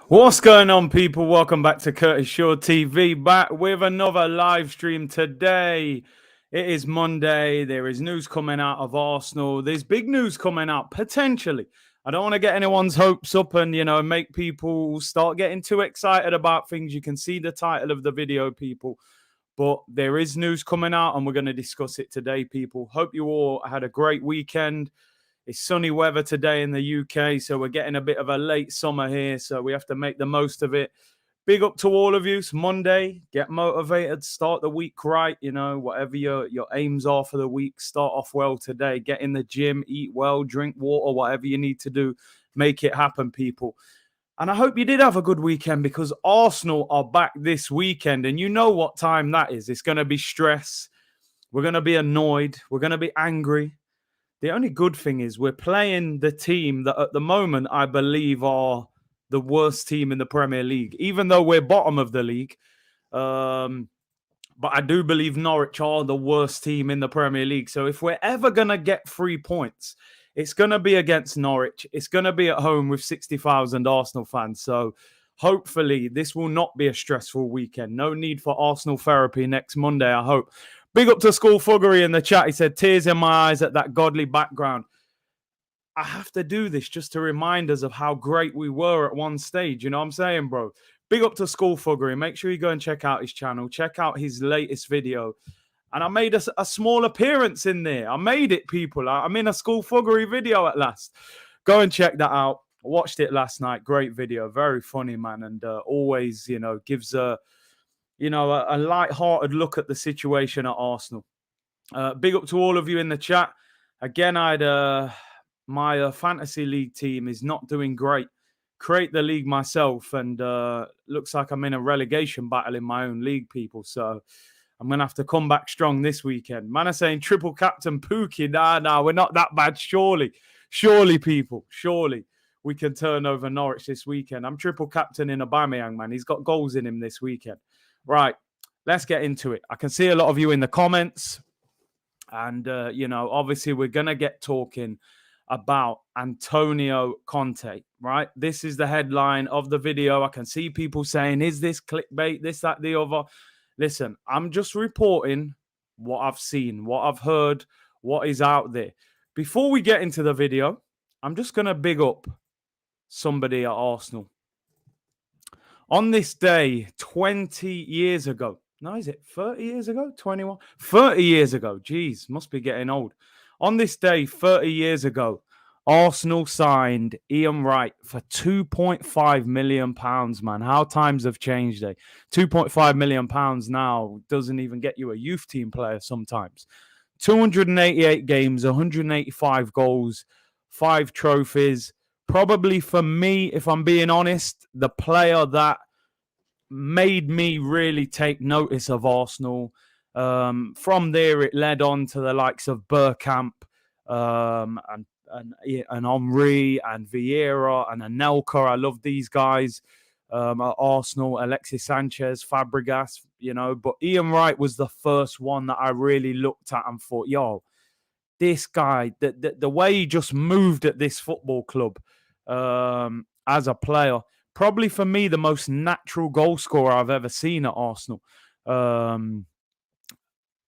What's going on, people? Welcome back to Curtis Shaw TV, back with another live stream today. It is Monday. There is news coming out of Arsenal. There's big news coming out, potentially. I don't want to get anyone's hopes up and, make people start getting too excited about things. You can see the title of the video, people. But there is news coming out, and we're going to discuss it today, people. Hope you all had a great weekend. It's sunny weather today in the UK, so we're getting a bit of a late summer here, so we have to make the most of it. Big up to all of you. It's Monday. Get motivated. Start the week right. Whatever your aims are for the week, start off well today. Get in the gym, eat well, drink water, whatever you need to do. Make it happen, people. And I hope you did have a good weekend, because Arsenal are back this weekend, and you know what time that is. It's going to be stress. We're going to be annoyed. We're going to be angry. The only good thing is we're playing the team that at the moment I believe are the worst team in the Premier League, even though we're bottom of the league. But I do believe Norwich are the worst team in the Premier League. So if we're ever going to get 3 points, it's going to be against Norwich. It's going to be at home with 60,000 Arsenal fans. So hopefully this will not be a stressful weekend. No need for Arsenal therapy next Monday, I hope. Big up to School Fuggery in the chat. He said, tears in my eyes at that godly background. I have to do this just to remind us of how great we were at one stage. You know what I'm saying, bro? Big up to School Fuggery. Make sure you go and check out his channel. Check out his latest video. And I made a small appearance in there. I made it, people. I'm in a School Fuggery video at last. Go and check that out. I watched it last night. Great video. Very funny, man. And always, gives a light-hearted look at the situation at Arsenal. Big up to all of you in the chat. Again, my fantasy league team is not doing great. Create the league myself, and looks like I'm in a relegation battle in my own league, people. So I'm going to have to come back strong this weekend. Man are saying triple captain Pookie. Nah, we're not that bad. Surely, people, surely we can turn over Norwich this weekend. I'm triple captain in Aubameyang, man. He's got goals in him this weekend. Right, let's get into it. I can see a lot of you in the comments. And, obviously we're going to get talking about Antonio Conte, right? This is the headline of the video. I can see people saying, is this clickbait, this, that, the other? Listen, I'm just reporting what I've seen, what I've heard, what is out there. Before we get into the video, I'm just going to big up somebody at Arsenal. On this day, 20 years ago, no, is it 30 years ago? 21? 30 years ago. Jeez, must be getting old. On this day, 30 years ago, Arsenal signed Ian Wright for £2.5 million, man. How times have changed, eh? £2.5 million now doesn't even get you a youth team player sometimes. 288 games, 185 goals, 5 trophies. Probably for me, if I'm being honest, the player that made me really take notice of Arsenal. From there, it led on to the likes of Bergkamp and Henry and Vieira and Anelka. I love these guys at Arsenal. Alexis Sanchez, Fabregas, But Ian Wright was the first one that I really looked at and thought, yo, this guy, the way he just moved at this football club as a player, probably for me the most natural goal scorer I've ever seen at Arsenal.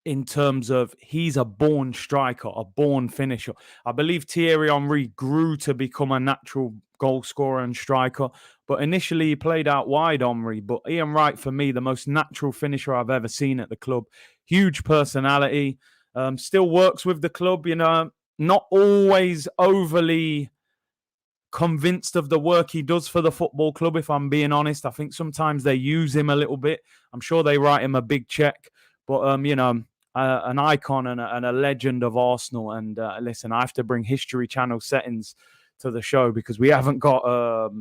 In terms of he's a born striker, a born finisher. I believe Thierry Henry grew to become a natural goal scorer and striker, but initially he played out wide, Henry. But Ian Wright, for me, the most natural finisher I've ever seen at the club. Huge personality. Still works with the club, not always overly convinced of the work he does for the football club, if I'm being honest. I think sometimes they use him a little bit. I'm sure they write him a big check, but an icon and a legend of Arsenal. And listen, I have to bring History Channel settings to the show because we haven't got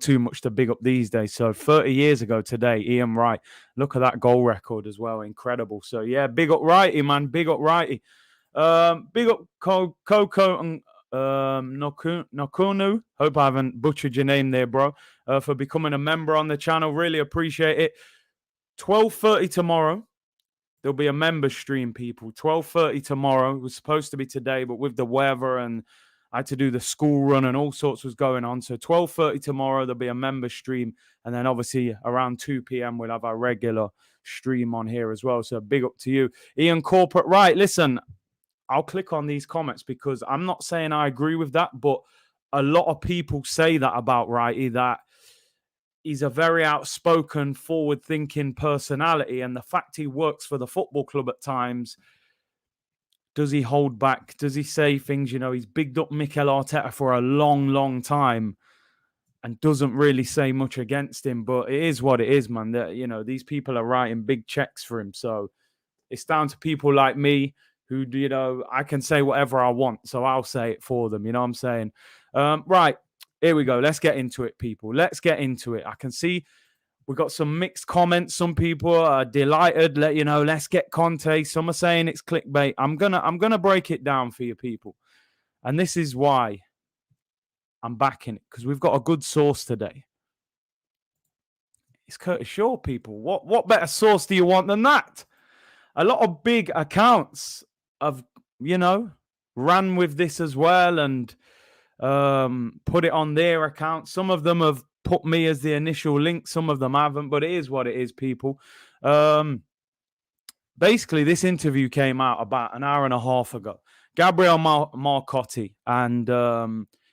too much to big up these days. So 30 years ago today, Ian Wright, look at that goal record as well. Incredible. So yeah, big up Wrighty, man. Big up Wrighty. Big up Coco and Nokunu. Hope I haven't butchered your name there, bro, for becoming a member on the channel. Really appreciate it. 12:30 tomorrow. There'll be a member stream, people. 12:30 tomorrow. It was supposed to be today, but with the weather and I had to do the school run and all sorts was going on. So 12:30 tomorrow, there'll be a member stream. And then obviously around 2 p.m., we'll have our regular stream on here as well. So big up to you. Ian Corporate, right, listen, I'll click on these comments because I'm not saying I agree with that, but a lot of people say that about Wrighty, that he's a very outspoken, forward-thinking personality. And the fact he works for the football club at times, does he hold back? Does he say things? You know, he's bigged up Mikel Arteta for a long, long time and doesn't really say much against him. But it is what it is, man. That, you know, these people are writing big checks for him. So it's down to people like me who, you know, I can say whatever I want. So I'll say it for them. You know what I'm saying? Right. Here we go. Let's get into it, people. Let's get into it. I can see we've got some mixed comments. Some people are delighted. You know, let's get Conte. Some are saying it's clickbait. I'm gonna break it down for you, people. And this is why I'm backing it, because we've got a good source today. It's Curtis Shaw, people. What better source do you want than that? A lot of big accounts have, you know, ran with this as well and put it on their account. Some of them have put me as the initial link. Some of them haven't, but it is what it is, people. Basically, this interview came out about an hour and a half ago. Gabriel Marcotti. And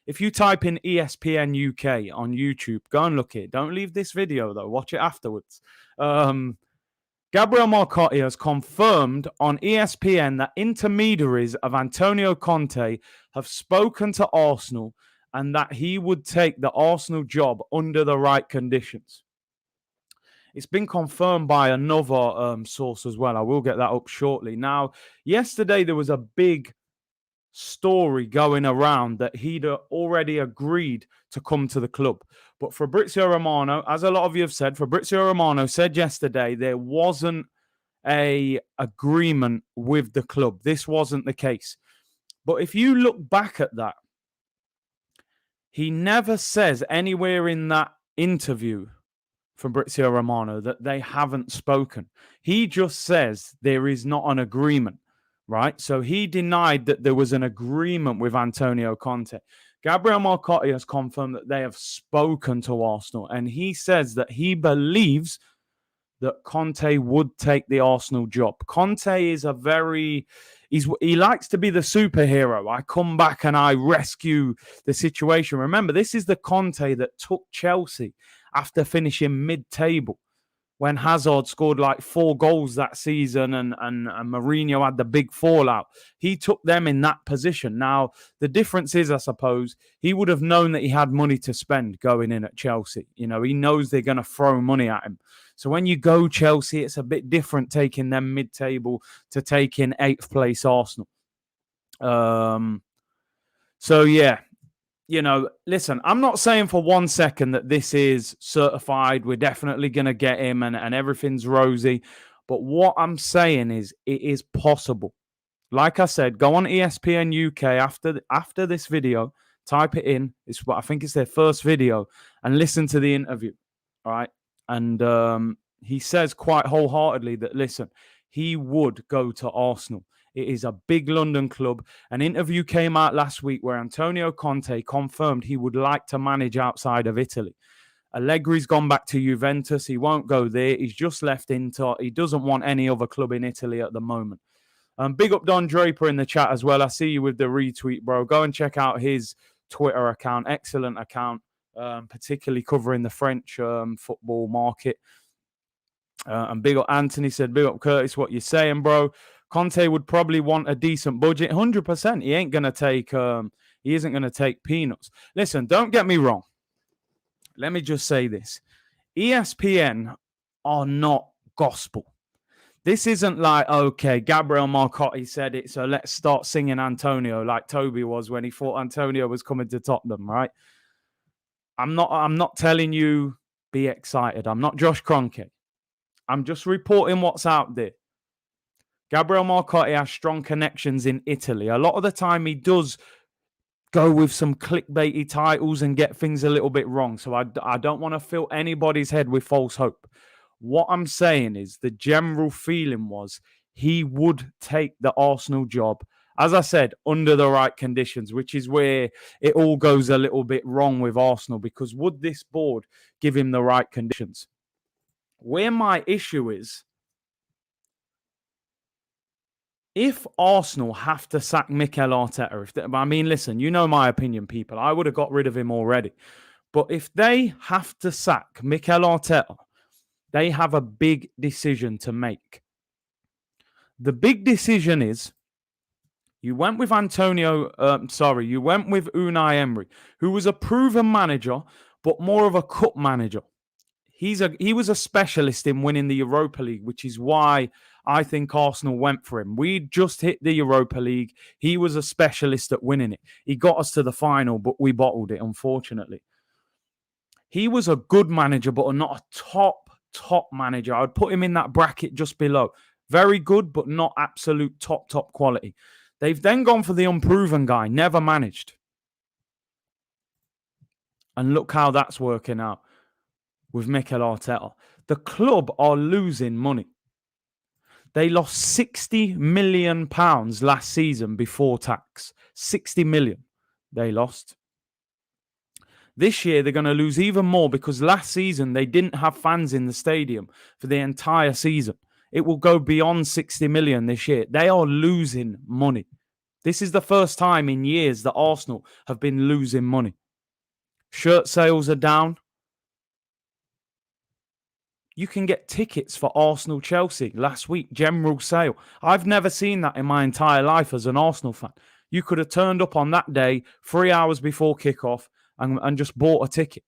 if you type in ESPN UK on YouTube, go and look it. Don't leave this video, though. Watch it afterwards. Gabriel Marcotti has confirmed on ESPN that intermediaries of Antonio Conte have spoken to Arsenal and that he would take the Arsenal job under the right conditions. It's been confirmed by another source as well. I will get that up shortly. Now, yesterday there was a big story going around that he'd already agreed to come to the club. But Fabrizio Romano, as a lot of you have said, Fabrizio Romano said yesterday there wasn't an agreement with the club. This wasn't the case. But if you look back at that, he never says anywhere in that interview, Fabrizio Romano, that they haven't spoken. He just says there is not an agreement, right? So he denied that there was an agreement with Antonio Conte. Gabriel Marcotti has confirmed that they have spoken to Arsenal, and he says that he believes that Conte would take the Arsenal job. Conte is he likes to be the superhero. I come back and I rescue the situation. Remember, this is the Conte that took Chelsea after finishing mid-table when Hazard scored like 4 goals that season and Mourinho had the big fallout. He took them in that position. Now, the difference is, I suppose, he would have known that he had money to spend going in at Chelsea. You know, he knows they're going to throw money at him. So when you go Chelsea, it's a bit different taking them mid-table to taking 8th place Arsenal. So, yeah. You know, listen, I'm not saying for 1 second that this is certified. We're definitely going to get him and everything's rosy. But what I'm saying is it is possible. Like I said, go on ESPN UK after this video, type it in. I think it's their first video, and listen to the interview. All right. And he says quite wholeheartedly that, listen, he would go to Arsenal. It is a big London club. An interview came out last week where Antonio Conte confirmed he would like to manage outside of Italy. Allegri's gone back to Juventus. He won't go there. He's just left Inter. He doesn't want any other club in Italy at the moment. Big up Don Draper in the chat as well. I see you with the retweet, bro. Go and check out his Twitter account. Excellent account, particularly covering the French football market. And big up Anthony said, big up Curtis, what you saying, bro? Conte would probably want a decent budget. 100%. He ain't going to take, he isn't going to take peanuts. Listen, don't get me wrong. Let me just say this. ESPN are not gospel. This isn't like, okay, Gabriel Marcotti said it, so let's start singing Antonio like Toby was when he thought Antonio was coming to Tottenham, right? I'm not telling you be excited. I'm not Josh Kroenke. I'm just reporting what's out there. Gabriel Marcotti has strong connections in Italy. A lot of the time he does go with some clickbaity titles and get things a little bit wrong. So I don't want to fill anybody's head with false hope. What I'm saying is the general feeling was he would take the Arsenal job As I said, under the right conditions, which is where it all goes a little bit wrong with Arsenal, because would this board give him the right conditions? Where my issue is, if Arsenal have to sack Mikel Arteta, listen, you know my opinion, people. I would have got rid of him already. But if they have to sack Mikel Arteta, they have a big decision to make. The big decision is, you went with you went with Unai Emery, who was a proven manager, but more of a cup manager. He was a specialist in winning the Europa League, which is why I think Arsenal went for him. We just hit the Europa League. He was a specialist at winning it. He got us to the final, but we bottled it, unfortunately. He was a good manager, but not a top manager. I would put him in that bracket just below. Very good, but not absolute top quality. They've then gone for the unproven guy, never managed. And look how that's working out with Mikel Arteta. The club are losing money. They lost £60 million last season before tax. 60 million they lost. This year, they're going to lose even more because last season, they didn't have fans in the stadium for the entire season. It will go beyond 60 million this year. They are losing money. This is the first time in years that Arsenal have been losing money. Shirt sales are down. You can get tickets for Arsenal-Chelsea last week, general sale. I've never seen that in my entire life as an Arsenal fan. You could have turned up on that day 3 hours before kickoff and just bought a ticket.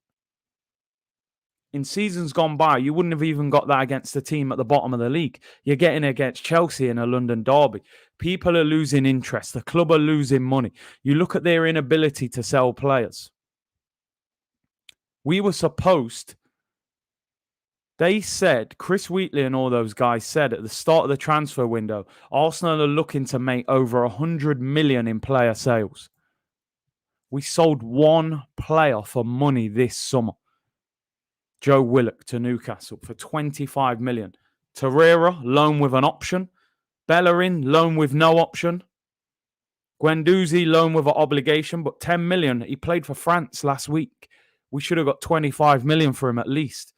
In seasons gone by, you wouldn't have even got that against the team at the bottom of the league. You're getting against Chelsea in a London derby. People are losing interest. The club are losing money. You look at their inability to sell players. We were supposed... They said, Chris Wheatley and all those guys said at the start of the transfer window, Arsenal are looking to make over 100 million in player sales. We sold one player for money this summer. Joe Willock to Newcastle for 25 million. Torreira, loan with an option. Bellerin, loan with no option. Guendouzi, loan with an obligation, but 10 million. He played for France last week. We should have got 25 million for him at least.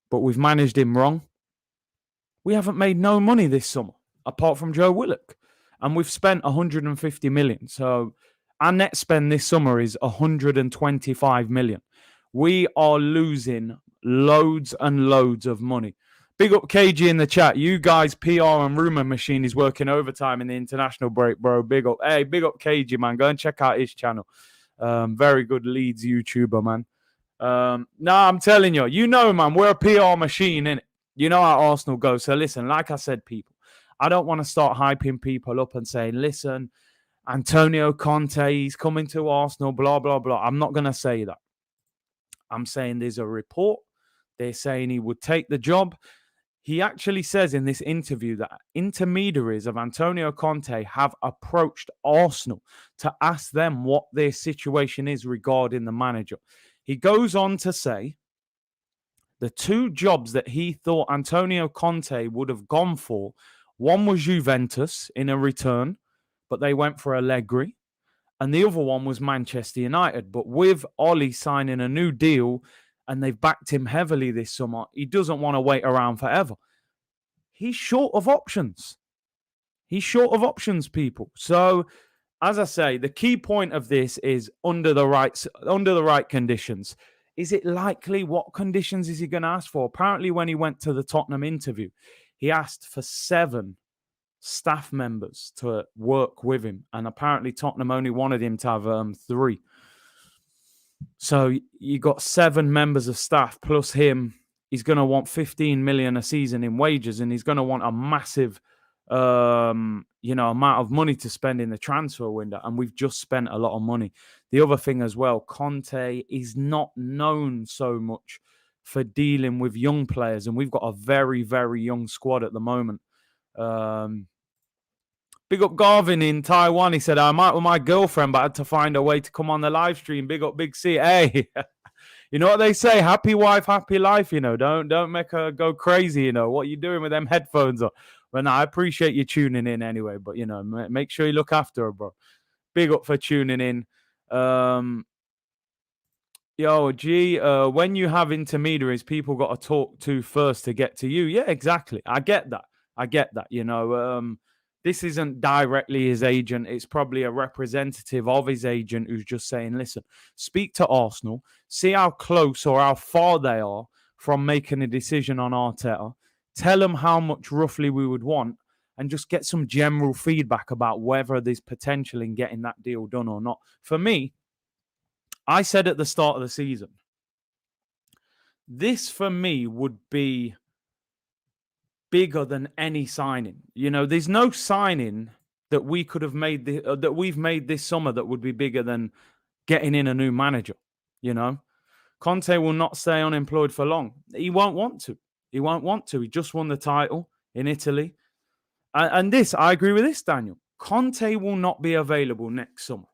But we've managed him wrong. We haven't made no money this summer, apart from Joe Willock. And we've spent 150 million. So our net spend this summer is 125 million. We are losing loads and loads of money. Big up KG in the chat. You guys, PR and rumour machine is working overtime in the international break, bro. Big up. Hey, big up KG, man. Go and check out his channel. Very good Leeds YouTuber, man. I'm telling you, man, we're a PR machine, innit? You know how Arsenal goes. So listen, like I said, people, I don't want to start hyping people up and saying, listen, Antonio Conte, he's coming to Arsenal, blah, blah, blah. I'm not going to say that. I'm saying there's a report. They're saying he would take the job. He actually says in this interview that intermediaries of Antonio Conte have approached Arsenal to ask them what their situation is regarding the manager. He goes on to say the two jobs that he thought Antonio Conte would have gone for, one was Juventus in a return, but they went for Allegri, and the other one was Manchester United. But with Ollie signing a new deal, and they've backed him heavily this summer, he doesn't want to wait around forever. He's short of options. He's short of options, people. So, as I say, the key point of this is under the right conditions. Is it likely? What conditions is he going to ask for? Apparently, when he went to the Tottenham interview, he asked for 7 staff members to work with him. And apparently, Tottenham only wanted him to have 3. So you got 7 members of staff plus him. He's going to want 15 million a season in wages, and he's going to want a massive amount of money to spend in the transfer window, and we've just spent a lot of money. The other thing as well, Conte is not known so much for dealing with young players, and we've got a very, very young squad at the moment. Big up Garvin in Taiwan. He said, I'm out with my girlfriend, but I had to find a way to come on the live stream. Big up Big C. Hey, you know what they say? Happy wife, happy life, Don't make her go crazy, What are you doing with them headphones on? But no, I appreciate you tuning in anyway. But, make sure you look after her, bro. Big up for tuning in. Yo, G, when you have intermediaries, people got to talk to first to get to you. Yeah, exactly. I get that. This isn't directly his agent. It's probably a representative of his agent who's just saying, listen, speak to Arsenal, see how close or how far they are from making a decision on Arteta, tell them how much roughly we would want, and just get some general feedback about whether there's potential in getting that deal done or not. For me, I said at the start of the season, this for me would be bigger than any signing. There's no signing that we could have made that we've made this summer that would be bigger than getting in a new manager. Conte will not stay unemployed for long. He won't want to. He just won the title in Italy. And this, I agree with this, Daniel. Conte will not be available next summer.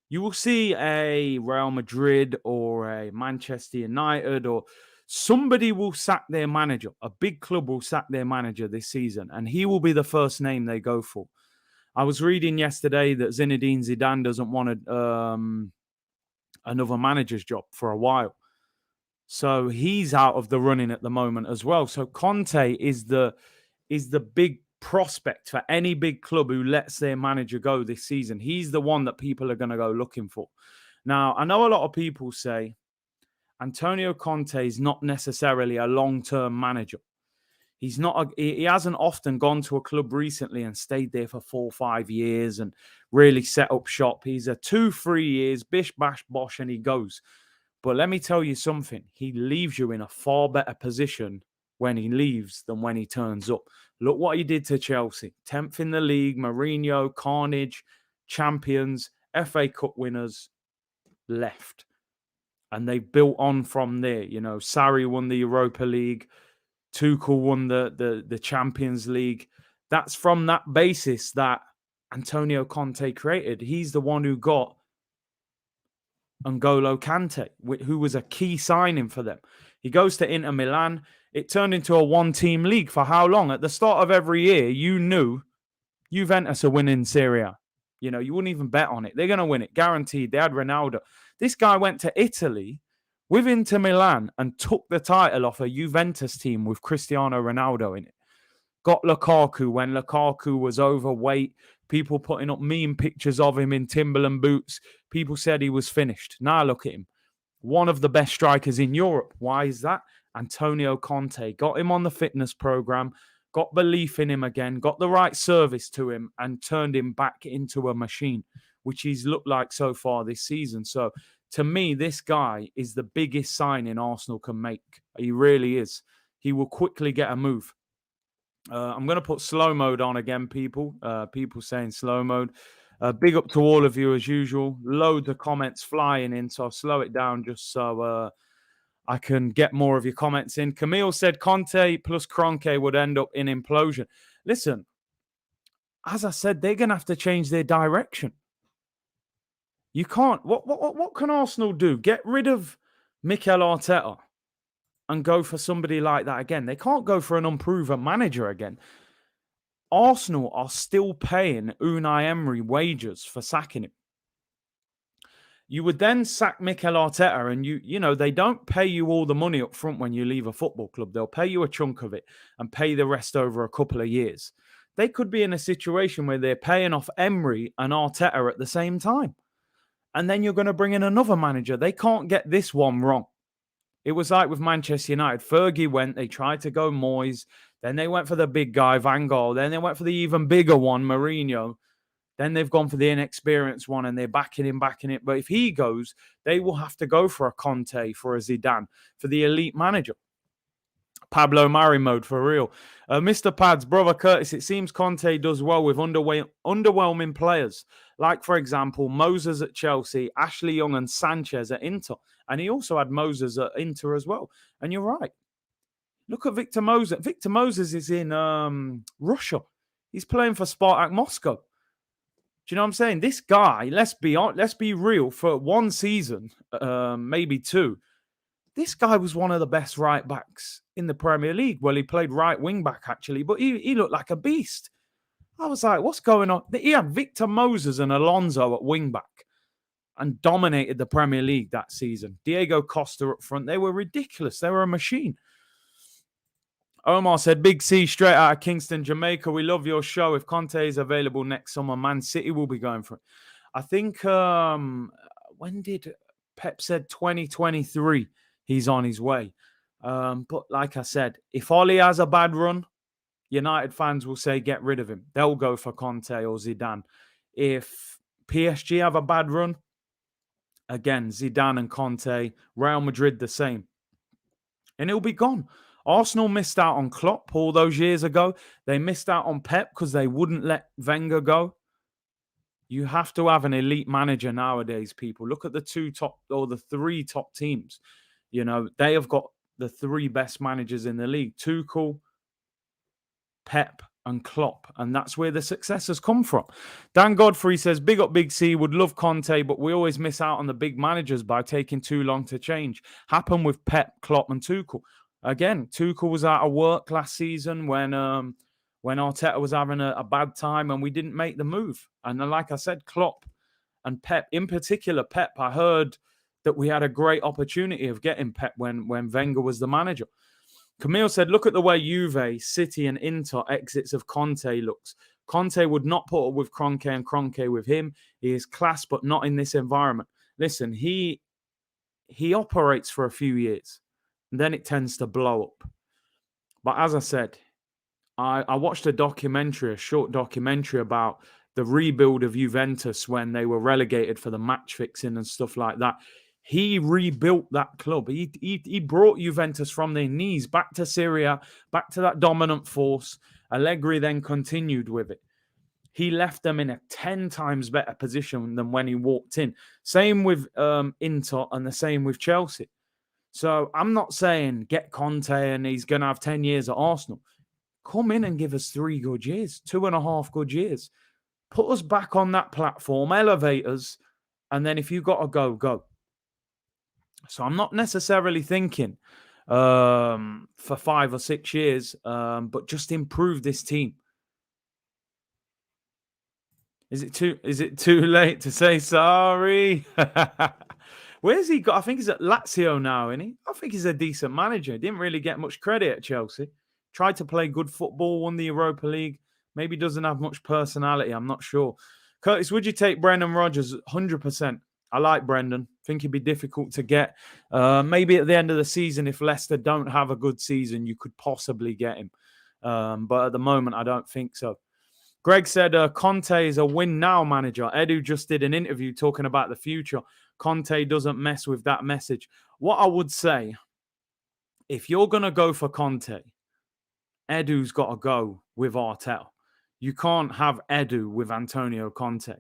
You will see a Real Madrid or a Manchester United or somebody will sack their manager. A big club will sack their manager this season, and he will be the first name they go for. I was reading yesterday that Zinedine Zidane doesn't want another manager's job for a while. So he's out of the running at the moment as well. So Conte is the big prospect for any big club who lets their manager go this season. He's the one that people are going to go looking for. Now, I know a lot of people say Antonio Conte is not necessarily a long-term manager. He's not. He hasn't often gone to a club recently and stayed there for 4 or 5 years and really set up shop. He's a 2-3 years, bish, bash, bosh, and he goes. But let me tell you something. He leaves you in a far better position when he leaves than when he turns up. Look what he did to Chelsea. 10th in the league, Mourinho, carnage, champions, FA Cup winners, left. And they built on from there. Sarri won the Europa League. Tuchel won the Champions League. That's from that basis that Antonio Conte created. He's the one who got N'Golo Kante, who was a key signing for them. He goes to Inter Milan. It turned into a one-team league for how long? At the start of every year, you knew Juventus are winning Serie A. You wouldn't even bet on it. They're going to win it, guaranteed. They had Ronaldo. This guy went to Italy with Inter Milan and took the title off a Juventus team with Cristiano Ronaldo in it. Got Lukaku when Lukaku was overweight. People putting up meme pictures of him in Timberland boots. People said he was finished. Now look at him. One of the best strikers in Europe. Why is that? Antonio Conte got him on the fitness program, got belief in him again, got the right service to him, and turned him back into a machine, which he's looked like so far this season. So to me, this guy is the biggest signing Arsenal can make. He really is. He will quickly get a move. I'm going to put slow mode on again, people. People saying slow mode. Big up to all of you as usual. Loads of comments flying in, so I'll slow it down just so I can get more of your comments in. Camille said Conte plus Kroenke would end up in implosion. Listen, as I said, they're going to have to change their direction. You can't. What can Arsenal do? Get rid of Mikel Arteta and go for somebody like that again. They can't go for an unproven manager again. Arsenal are still paying Unai Emery wages for sacking him. You would then sack Mikel Arteta and they don't pay you all the money up front when you leave a football club. They'll pay you a chunk of it and pay the rest over a couple of years. They could be in a situation where they're paying off Emery and Arteta at the same time. And then you're going to bring in another manager. They can't get this one wrong. It was like with Manchester United. Fergie went, they tried to go Moyes. Then they went for the big guy, Van Gaal. Then they went for the even bigger one, Mourinho. Then they've gone for the inexperienced one and they're backing it. But if he goes, they will have to go for a Conte, for a Zidane, for the elite manager. Pablo Mari mode for real. Mr. Pads, brother Curtis, it seems Conte does well with underwhelming players. Like, for example, Moses at Chelsea, Ashley Young and Sanchez at Inter. And he also had Moses at Inter as well. And you're right. Look at Victor Moses. Victor Moses is in Russia. He's playing for Spartak Moscow. Do you know what I'm saying? This guy, let's be real, for one season, maybe two, this guy was one of the best right backs in the Premier League. Well, he played right wing back, actually, but he looked like a beast. I was like, what's going on? He had Victor Moses and Alonso at wing back and dominated the Premier League that season. Diego Costa up front. They were ridiculous. They were a machine. Omar said, Big C straight out of Kingston, Jamaica. We love your show. If Conte is available next summer, Man City will be going for it. I think, when did Pep said 2023, he's on his way. But like I said, if Oli has a bad run, United fans will say, get rid of him. They'll go for Conte or Zidane. If PSG have a bad run, again, Zidane and Conte, Real Madrid the same. And he'll be gone. Arsenal missed out on Klopp all those years ago. They missed out on Pep because they wouldn't let Wenger go. You have to have an elite manager nowadays, people. Look at the three top teams. You know, they have got the three best managers in the league. Tuchel, Pep, and Klopp. And that's where the success has come from. Dan Godfrey says, big up Big C, would love Conte, but we always miss out on the big managers by taking too long to change. Happened with Pep, Klopp, and Tuchel. Again, Tuchel was out of work last season when Arteta was having a bad time and we didn't make the move. And like I said, Klopp and Pep, in particular Pep, I heard that we had a great opportunity of getting Pep when Wenger was the manager. Camille said, look at the way Juve, City and Inter exits of Conte looks. Conte would not put up with Kroenke and Kroenke with him. He is class, but not in this environment. Listen, he operates for a few years. And then it tends to blow up. But as I said, I watched a short documentary about the rebuild of Juventus when they were relegated for the match fixing and stuff like that. He rebuilt that club. He brought Juventus from their knees back to Serie A, back to that dominant force. Allegri then continued with it. He left them in a 10 times better position than when he walked in. Same with Inter and the same with Chelsea. So I'm not saying get Conte and he's going to have 10 years at Arsenal. Come in and give us 3 good years, 2.5 good years. Put us back on that platform, elevate us, and then if you got to go, go. So I'm not necessarily thinking for 5 or 6 years, but just improve this team. Is it too late to say sorry? Where's he got? I think he's at Lazio now, isn't he? I think he's a decent manager. Didn't really get much credit at Chelsea. Tried to play good football, won the Europa League. Maybe doesn't have much personality. I'm not sure. Curtis, would you take Brendan Rodgers? 100%. I like Brendan. Think he'd be difficult to get. Maybe at the end of the season, if Leicester don't have a good season, you could possibly get him. But at the moment, I don't think so. Greg said Conte is a win-now manager. Edu just did an interview talking about the future. Conte doesn't mess with that message. What I would say, if you're going to go for Conte, Edu's got to go with Arteta. You can't have Edu with Antonio Conte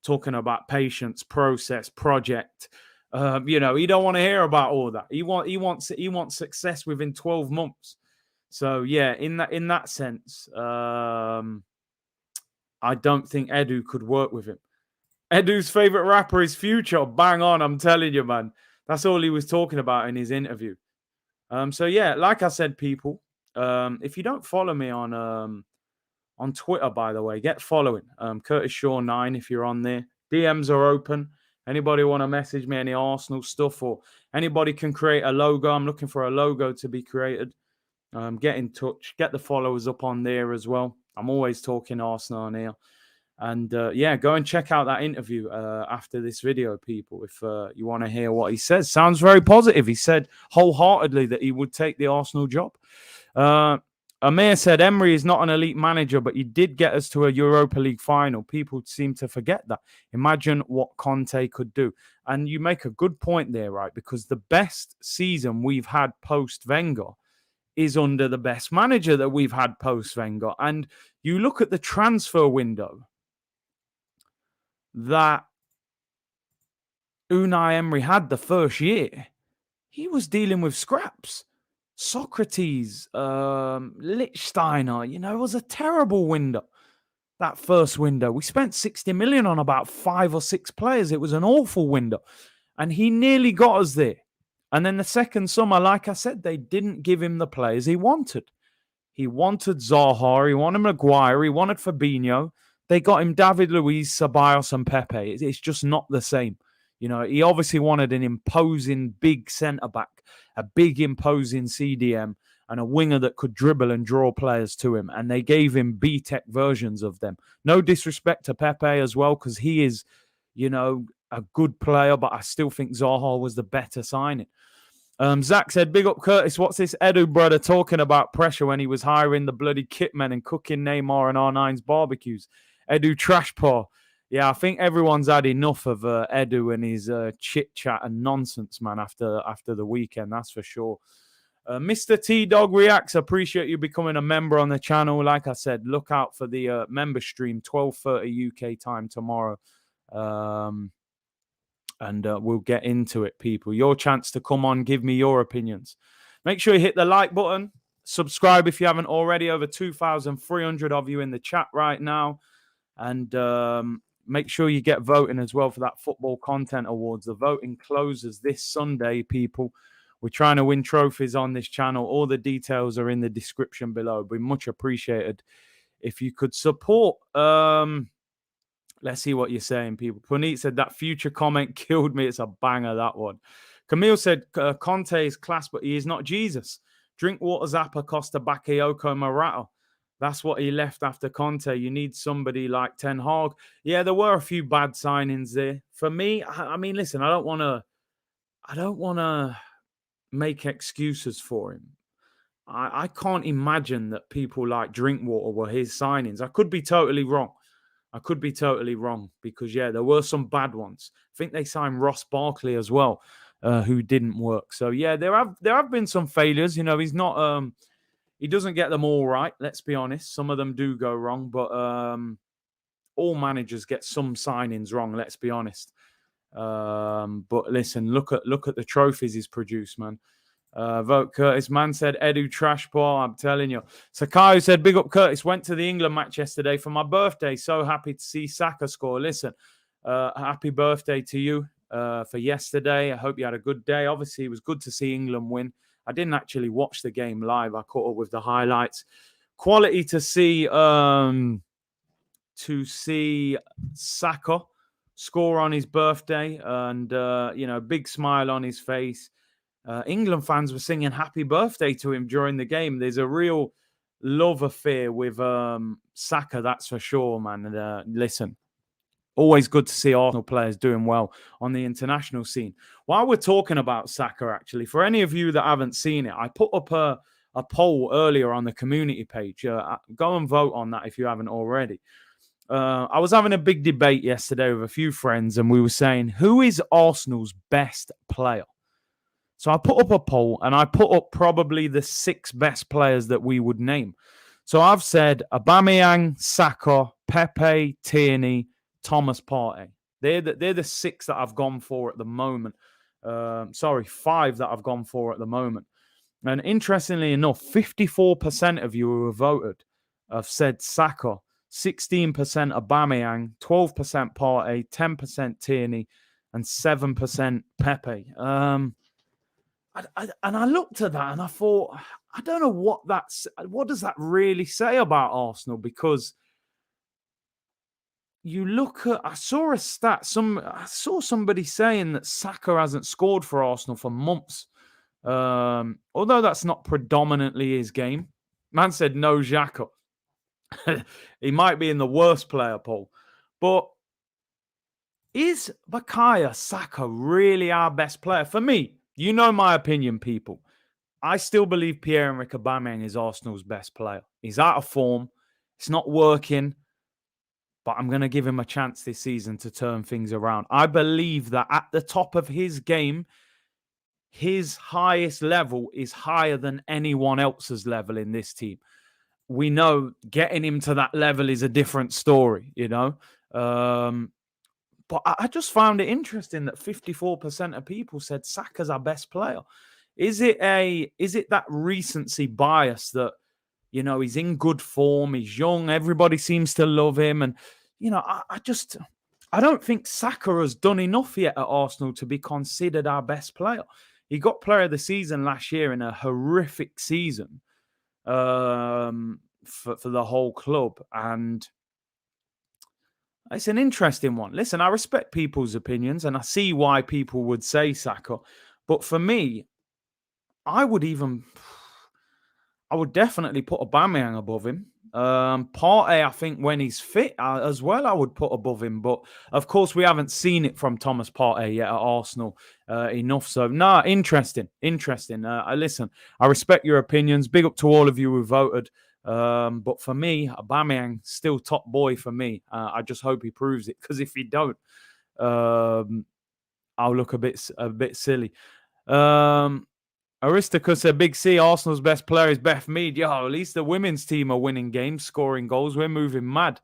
talking about patience, process, project. He don't want to hear about all that. He wants success within 12 months. So yeah, in that sense, I don't think Edu could work with him. Edu's favorite rapper is Future. Bang on, I'm telling you, man. That's all he was talking about in his interview. So yeah, like I said, people, if you don't follow me on Twitter, by the way, get following. Curtis Shaw 9 if you're on there. DMs are open. Anybody want to message me any Arsenal stuff or anybody can create a logo. I'm looking for a logo to be created. Get in touch. Get the followers up on there as well. I'm always talking Arsenal on here. And go and check out that interview after this video, people, if you want to hear what he says. Sounds very positive. He said wholeheartedly that he would take the Arsenal job. Amir said, Emery is not an elite manager, but he did get us to a Europa League final. People seem to forget that. Imagine what Conte could do. And you make a good point there, right? Because the best season we've had post-Wenger is under the best manager that we've had post-Wenger. And you look at the transfer window that Unai Emery had the first year. He was dealing with scraps. Socrates, Lichtsteiner, it was a terrible window. That first window. We spent 60 million on about 5 or 6 players. It was an awful window. And he nearly got us there. And then the second summer, like I said, they didn't give him the players he wanted. He wanted Zaha, he wanted Maguire, he wanted Fabinho. They got him David Luiz, Ceballos, and Pepe. It's just not the same. You know, he obviously wanted an imposing big centre-back, a big imposing CDM, and a winger that could dribble and draw players to him. And they gave him B-Tech versions of them. No disrespect to Pepe as well, because he is, you know, a good player, but I still think Zaha was the better signing. Zach said, big up Curtis. What's this Edu brother talking about pressure when he was hiring the bloody kitmen and cooking Neymar and R9's barbecues? Edu trash paw. Yeah, I think everyone's had enough of Edu and his chit chat and nonsense, man, after the weekend. That's for sure. Mr. T-Dog Reacts, appreciate you becoming a member on the channel. Like I said, look out for the member stream, 12:30 UK time tomorrow. And we'll get into it, people. Your chance to come on, give me your opinions. Make sure you hit the like button. Subscribe if you haven't already. Over 2,300 of you in the chat right now. And make sure you get voting as well for that Football Content Awards. The voting closes this Sunday, people. We're trying to win trophies on this channel. All the details are in the description below. It'd be much appreciated if you could support. Let's see what you're saying, people. Puneet said that future comment killed me. It's a banger, that one. Camille said Conte is class, but he is not Jesus. Drinkwater, Zappa, Costa, Bakayoko, Morata. That's what he left after Conte. You need somebody like Ten Hag. Yeah, there were a few bad signings there. For me, I mean, listen, I don't want to make excuses for him. I can't imagine that people like Drinkwater were his signings. I could be totally wrong. Because, yeah, there were some bad ones. I think they signed Ross Barkley as well, who didn't work. So, yeah, there have been some failures. You know, he's not he doesn't get them all right, let's be honest. Some of them do go wrong, but all managers get some signings wrong, let's be honest. But listen, look at the trophies he's produced, man. Vote Curtis. Man said Edu trash ball. I'm telling you. Sakai said, big up Curtis. Went to the England match yesterday for my birthday. So happy to see Saka score. Listen, happy birthday to you for yesterday. I hope you had a good day. Obviously, it was good to see England win. I didn't actually watch the game live. I caught up with the highlights. Quality to see Saka score on his birthday, and you know, big smile on his face. England fans were singing happy birthday to him during the game. There's a real love affair with Saka, that's for sure, man. And listen, always good to see Arsenal players doing well on the international scene. While we're talking about Saka, actually, for any of you that haven't seen it, I put up a poll earlier on the community page. Go and vote on that if you haven't already. I was having a big debate yesterday with a few friends, and we were saying, who is Arsenal's best player? So I put up a poll, and I put up probably the 6 best players that we would name. So I've said Aubameyang, Saka, Pepe, Tierney, Thomas Partey. They're the 6 that I've gone for at the moment. 5 that I've gone for at the moment. And interestingly enough, 54% of you who have voted have said Saka, 16% Aubameyang, 12% Partey, 10% Tierney, and 7% Pepe. And I looked at that and I thought, I don't know what does that really say about Arsenal? Because you look at, I saw a stat, I saw somebody saying that Saka hasn't scored for Arsenal for months. Although that's not predominantly his game. Man said no Xhaka. He might be in the worst player poll. But is Bukayo Saka really our best player? For me, you know my opinion, people. I still believe Pierre-Emerick Aubameyang is Arsenal's best player. He's out of form. It's not working. But I'm going to give him a chance this season to turn things around. I believe that at the top of his game, his highest level is higher than anyone else's level in this team. We know getting him to that level is a different story, you know. But I just found it interesting that 54% of people said Saka's our best player. Is it that recency bias that, you know, he's in good form, he's young, everybody seems to love him, and you know, I don't think Saka has done enough yet at Arsenal to be considered our best player. He got player of the season last year in a horrific season for the whole club. And it's an interesting one. Listen, I respect people's opinions and I see why people would say Saka. But for me, I would definitely put Aubameyang above him. Partey, I think when he's fit as well, I would put above him. But of course, we haven't seen it from Thomas Partey yet at Arsenal enough. So, interesting. Listen, I respect your opinions. Big up to all of you who voted. But for me, Aubameyang still top boy for me. I just hope he proves it, because if he don't, I'll look a bit silly. Aristica said, Big C, Arsenal's best player is Beth Mead. Yo, at least the women's team are winning games, scoring goals. We're moving mad.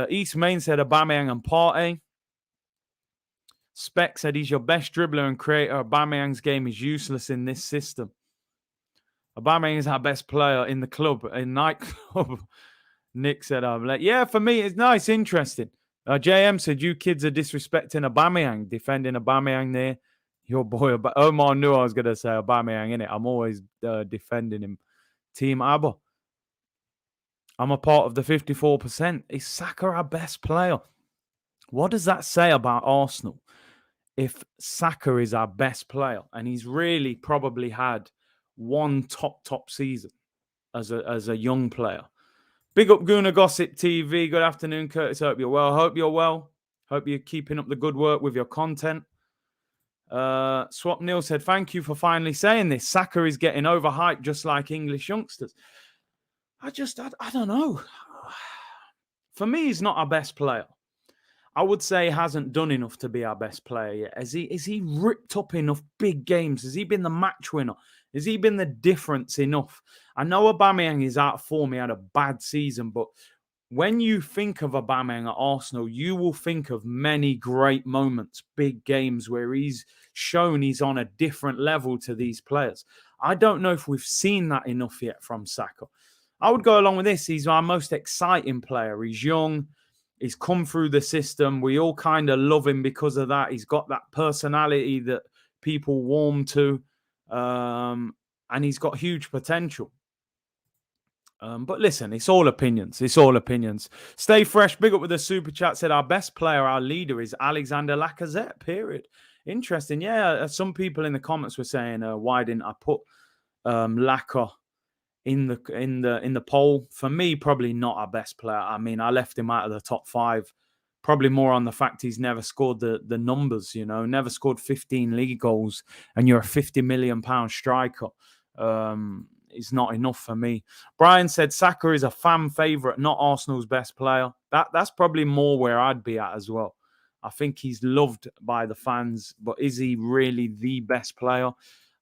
East Main said Aubameyang and Partey. Speck said he's your best dribbler and creator. Aubameyang's game is useless in this system. Aubameyang is our best player in the club, in nightclub. Nick said, yeah, for me, it's nice, interesting. JM said, you kids are disrespecting Aubameyang, defending Aubameyang there. Your boy, Omar knew I was going to say Aubameyang, innit? I'm always defending him. Team Abba. I'm a part of the 54%. Is Saka our best player? What does that say about Arsenal if Saka is our best player and he's really probably had one top season as a young player? Big up Guna Gossip TV. Good afternoon, Curtis. Hope you're well. Hope you're keeping up the good work with your content. Swap Neil said, thank you for finally saying this. Saka is getting overhyped just like English youngsters. I don't know. For me, he's not our best player. I would say he hasn't done enough to be our best player yet. Is he ripped up enough big games? Has he been the match winner? Has he been the difference enough? I know Aubameyang is out of form. He had a bad season, but when you think of Aubameyang at Arsenal, you will think of many great moments, big games where he's shown he's on a different level to these players. I don't know if we've seen that enough yet from Saka. I would go along with this. He's our most exciting player. He's young. He's come through the system. We all kind of love him because of that. He's got that personality that people warm to. And he's got huge potential. But listen, it's all opinions. Stay fresh. Big up with the super chat. Said our best player, our leader, is Alexander Lacazette. Period. Interesting. Yeah, some people in the comments were saying, why didn't I put Lacazette in the poll? For me, probably not our best player. I mean, I left him out of the top 5. Probably more on the fact he's never scored the numbers. Never scored 15 league goals, and you're a £50 million striker. Is not enough for me. Brian said Saka is a fan favourite, not Arsenal's best player. That's probably more where I'd be at as well. I think he's loved by the fans, but is he really the best player?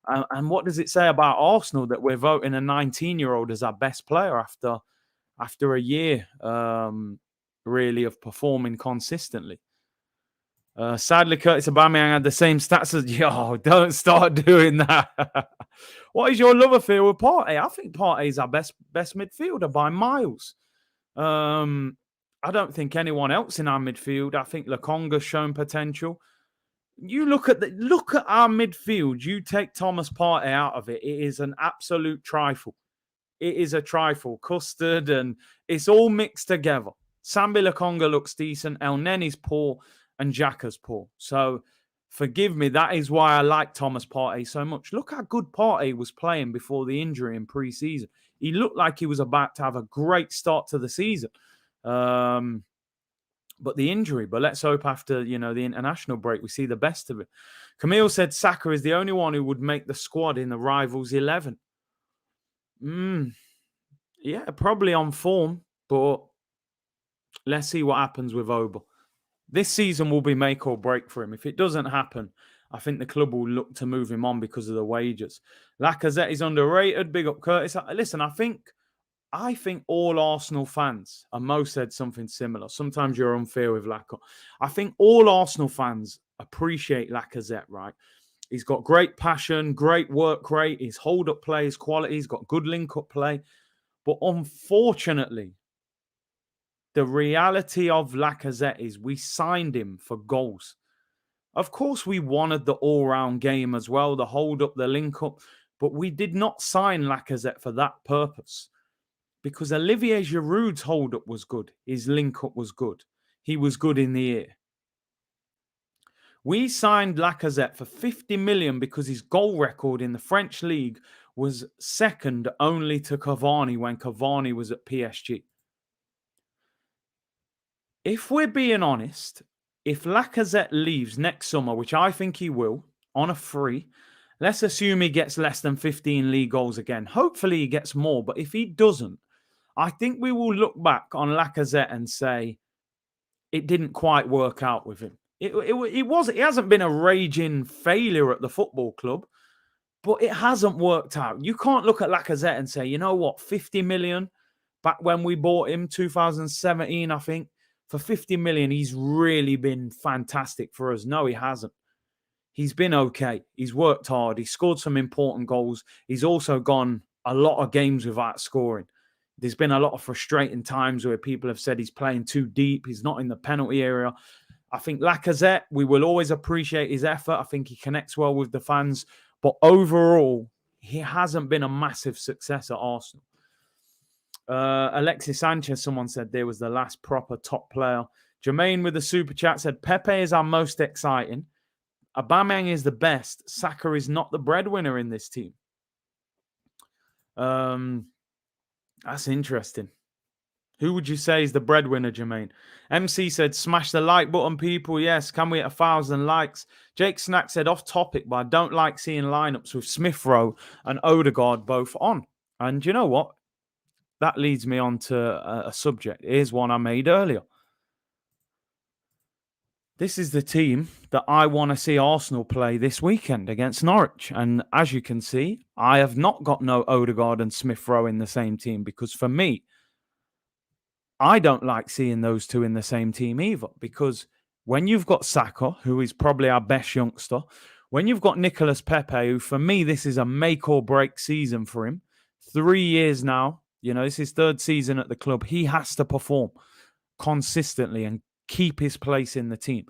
And what does it say about Arsenal that we're voting a 19-year-old as our best player after a year, really, of performing consistently? Sadly, Curtis Aubameyang had the same stats as... Yo, don't start doing that. What is your love affair with Partey? I think Partey is our best midfielder by miles. I don't think anyone else in our midfield. I think Lokonga's shown potential. You look at our midfield. You take Thomas Partey out of it. It is an absolute trifle. It is a trifle. Custard, and it's all mixed together. Sambi Lokonga looks decent. El Neni's poor. And Xhaka's poor. So, forgive me, that is why I like Thomas Partey so much. Look how good Partey was playing before the injury in pre-season. He looked like he was about to have a great start to the season. But the injury. But let's hope after, the international break, we see the best of it. Camille said Saka is the only one who would make the squad in the rivals 11. Yeah, probably on form. But let's see what happens with Oba. This season will be make or break for him. If it doesn't happen, I think the club will look to move him on because of the wages. Lacazette is underrated. Big up, Curtis. Listen, I think all Arsenal fans, and Mo said something similar. Sometimes you're unfair with Lacazette. I think all Arsenal fans appreciate Lacazette, right? He's got great passion, great work rate. His hold-up play is quality. He's got good link-up play. But unfortunately, the reality of Lacazette is we signed him for goals. Of course, we wanted the all-round game as well, the hold-up, the link-up, but we did not sign Lacazette for that purpose because Olivier Giroud's hold-up was good. His link-up was good. He was good in the air. We signed Lacazette for 50 million because his goal record in the French league was second only to Cavani when Cavani was at PSG. If we're being honest, if Lacazette leaves next summer, which I think he will, on a free, let's assume he gets less than 15 league goals again. Hopefully he gets more, but if he doesn't, I think we will look back on Lacazette and say it didn't quite work out with him. It hasn't been a raging failure at the football club, but it hasn't worked out. You can't look at Lacazette and say, you know what, 50 million back when we bought him, 2017, I think, for 50 million, he's really been fantastic for us. No, he hasn't. He's been okay. He's worked hard. He scored some important goals. He's also gone a lot of games without scoring. There's been a lot of frustrating times where people have said he's playing too deep. He's not in the penalty area. I think Lacazette, we will always appreciate his effort. I think he connects well with the fans. But overall, he hasn't been a massive success at Arsenal. Alexis Sanchez, someone said there was the last proper top player. Jermaine with the super chat said, Pepe is our most exciting. Aubameyang is the best. Saka is not the breadwinner in this team. That's interesting. Who would you say is the breadwinner, Jermaine? MC said, smash the like button, people. Yes, can we hit 1,000 likes? Jake Snack said, off topic, but I don't like seeing lineups with Smith Rowe and Odegaard both on. And you know what? That leads me on to a subject. Here's one I made earlier. This is the team that I want to see Arsenal play this weekend against Norwich. And as you can see, I have not got no Odegaard and Smith Rowe in the same team because for me, I don't like seeing those two in the same team either because when you've got Saka, who is probably our best youngster, when you've got Nicolas Pepe, who for me, this is a make or break season for him, 3 years now, you know, it's his third season at the club. He has to perform consistently and keep his place in the team.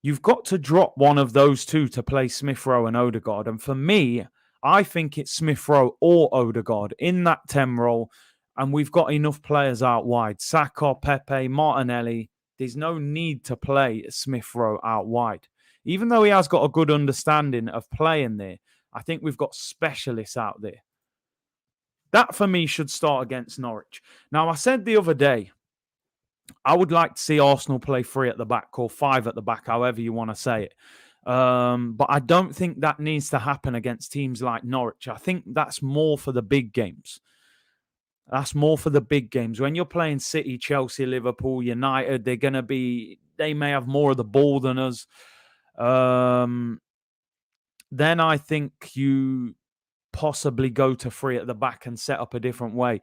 You've got to drop one of those two to play Smith Rowe and Odegaard. And for me, I think it's Smith Rowe or Odegaard in that 10 role. And we've got enough players out wide. Saka, Pepe, Martinelli. There's no need to play Smith Rowe out wide. Even though he has got a good understanding of playing there, I think we've got specialists out there. That, for me, should start against Norwich. Now, I said the other day, I would like to see Arsenal play 3 at the back or 5 at the back, however you want to say it. But I don't think that needs to happen against teams like Norwich. I think that's more for the big games. That's more for the big games. When you're playing City, Chelsea, Liverpool, United, they may have more of the ball than us. Then I think you possibly go to 3 at the back and set up a different way.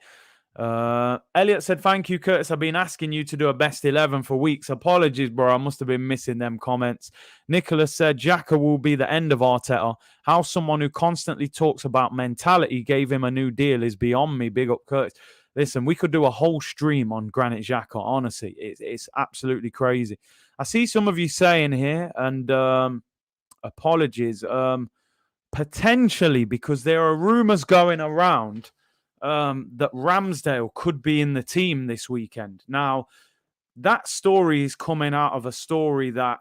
Elliot said, thank you, Curtis. I've been asking you to do a best 11 for weeks. Apologies, bro. I must have been missing them comments. Nicholas said, Xhaka will be the end of Arteta. How someone who constantly talks about mentality gave him a new deal is beyond me. Big up, Curtis. Listen, we could do a whole stream on Granit Xhaka. Honestly, it's absolutely crazy. I see some of you saying here, and apologies, potentially because there are rumors going around that Ramsdale could be in the team this weekend. Now, that story is coming out of a story that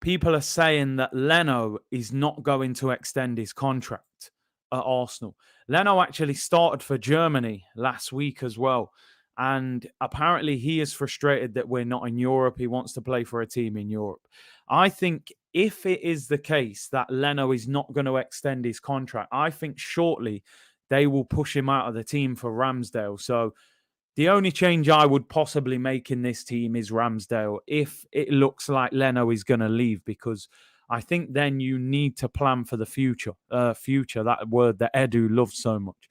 people are saying that Leno is not going to extend his contract at Arsenal. Leno actually started for Germany last week as well. And apparently he is frustrated that we're not in Europe. He wants to play for a team in Europe. I think if it is the case that Leno is not going to extend his contract, I think shortly they will push him out of the team for Ramsdale. So the only change I would possibly make in this team is Ramsdale if it looks like Leno is going to leave, because I think then you need to plan for the future. Future, that word that Edu loves so much.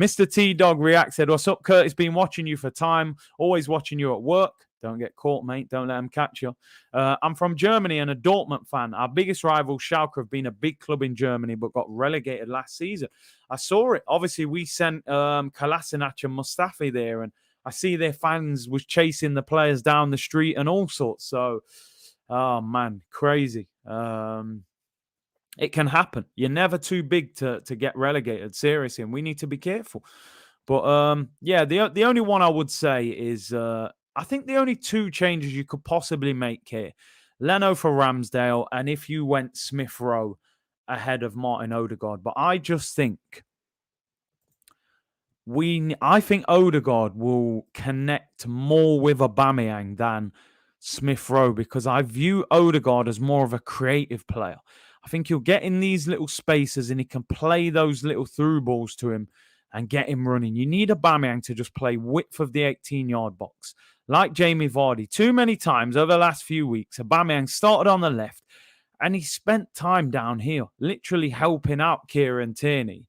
Mr. T-Dog React said, what's up, Curtis? Been watching you for time. Always watching you at work. Don't get caught, mate. Don't let them catch you. I'm from Germany and a Dortmund fan. Our biggest rival, Schalke, have been a big club in Germany, but got relegated last season. I saw it. Obviously, we sent Kolasinac and Mustafi there, and I see their fans was chasing the players down the street and all sorts. So Oh man, crazy. It can happen. You're never too big to get relegated, seriously, and we need to be careful. But yeah, the only one I would say is I think the only two changes you could possibly make here: Leno for Ramsdale, and if you went Smith Rowe ahead of Martin Odegaard. But I just think I think Odegaard will connect more with Aubameyang than Smith Rowe, because I view Odegaard as more of a creative player. I think he'll get in these little spaces and he can play those little through balls to him and get him running. You need Aubameyang to just play width of the 18-yard box. Like Jamie Vardy, too many times over the last few weeks, Aubameyang started on the left and he spent time down here, literally helping out Kieran Tierney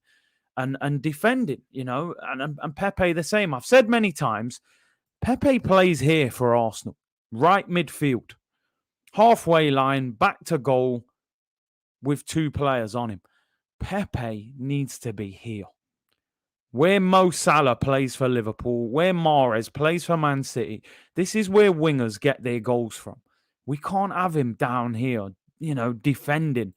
and defending, and Pepe the same. I've said many times, Pepe plays here for Arsenal, right midfield, halfway line, back to goal with two players on him. Pepe needs to be here. Where Mo Salah plays for Liverpool, where Mahrez plays for Man City, this is where wingers get their goals from. We can't have him down here, defending.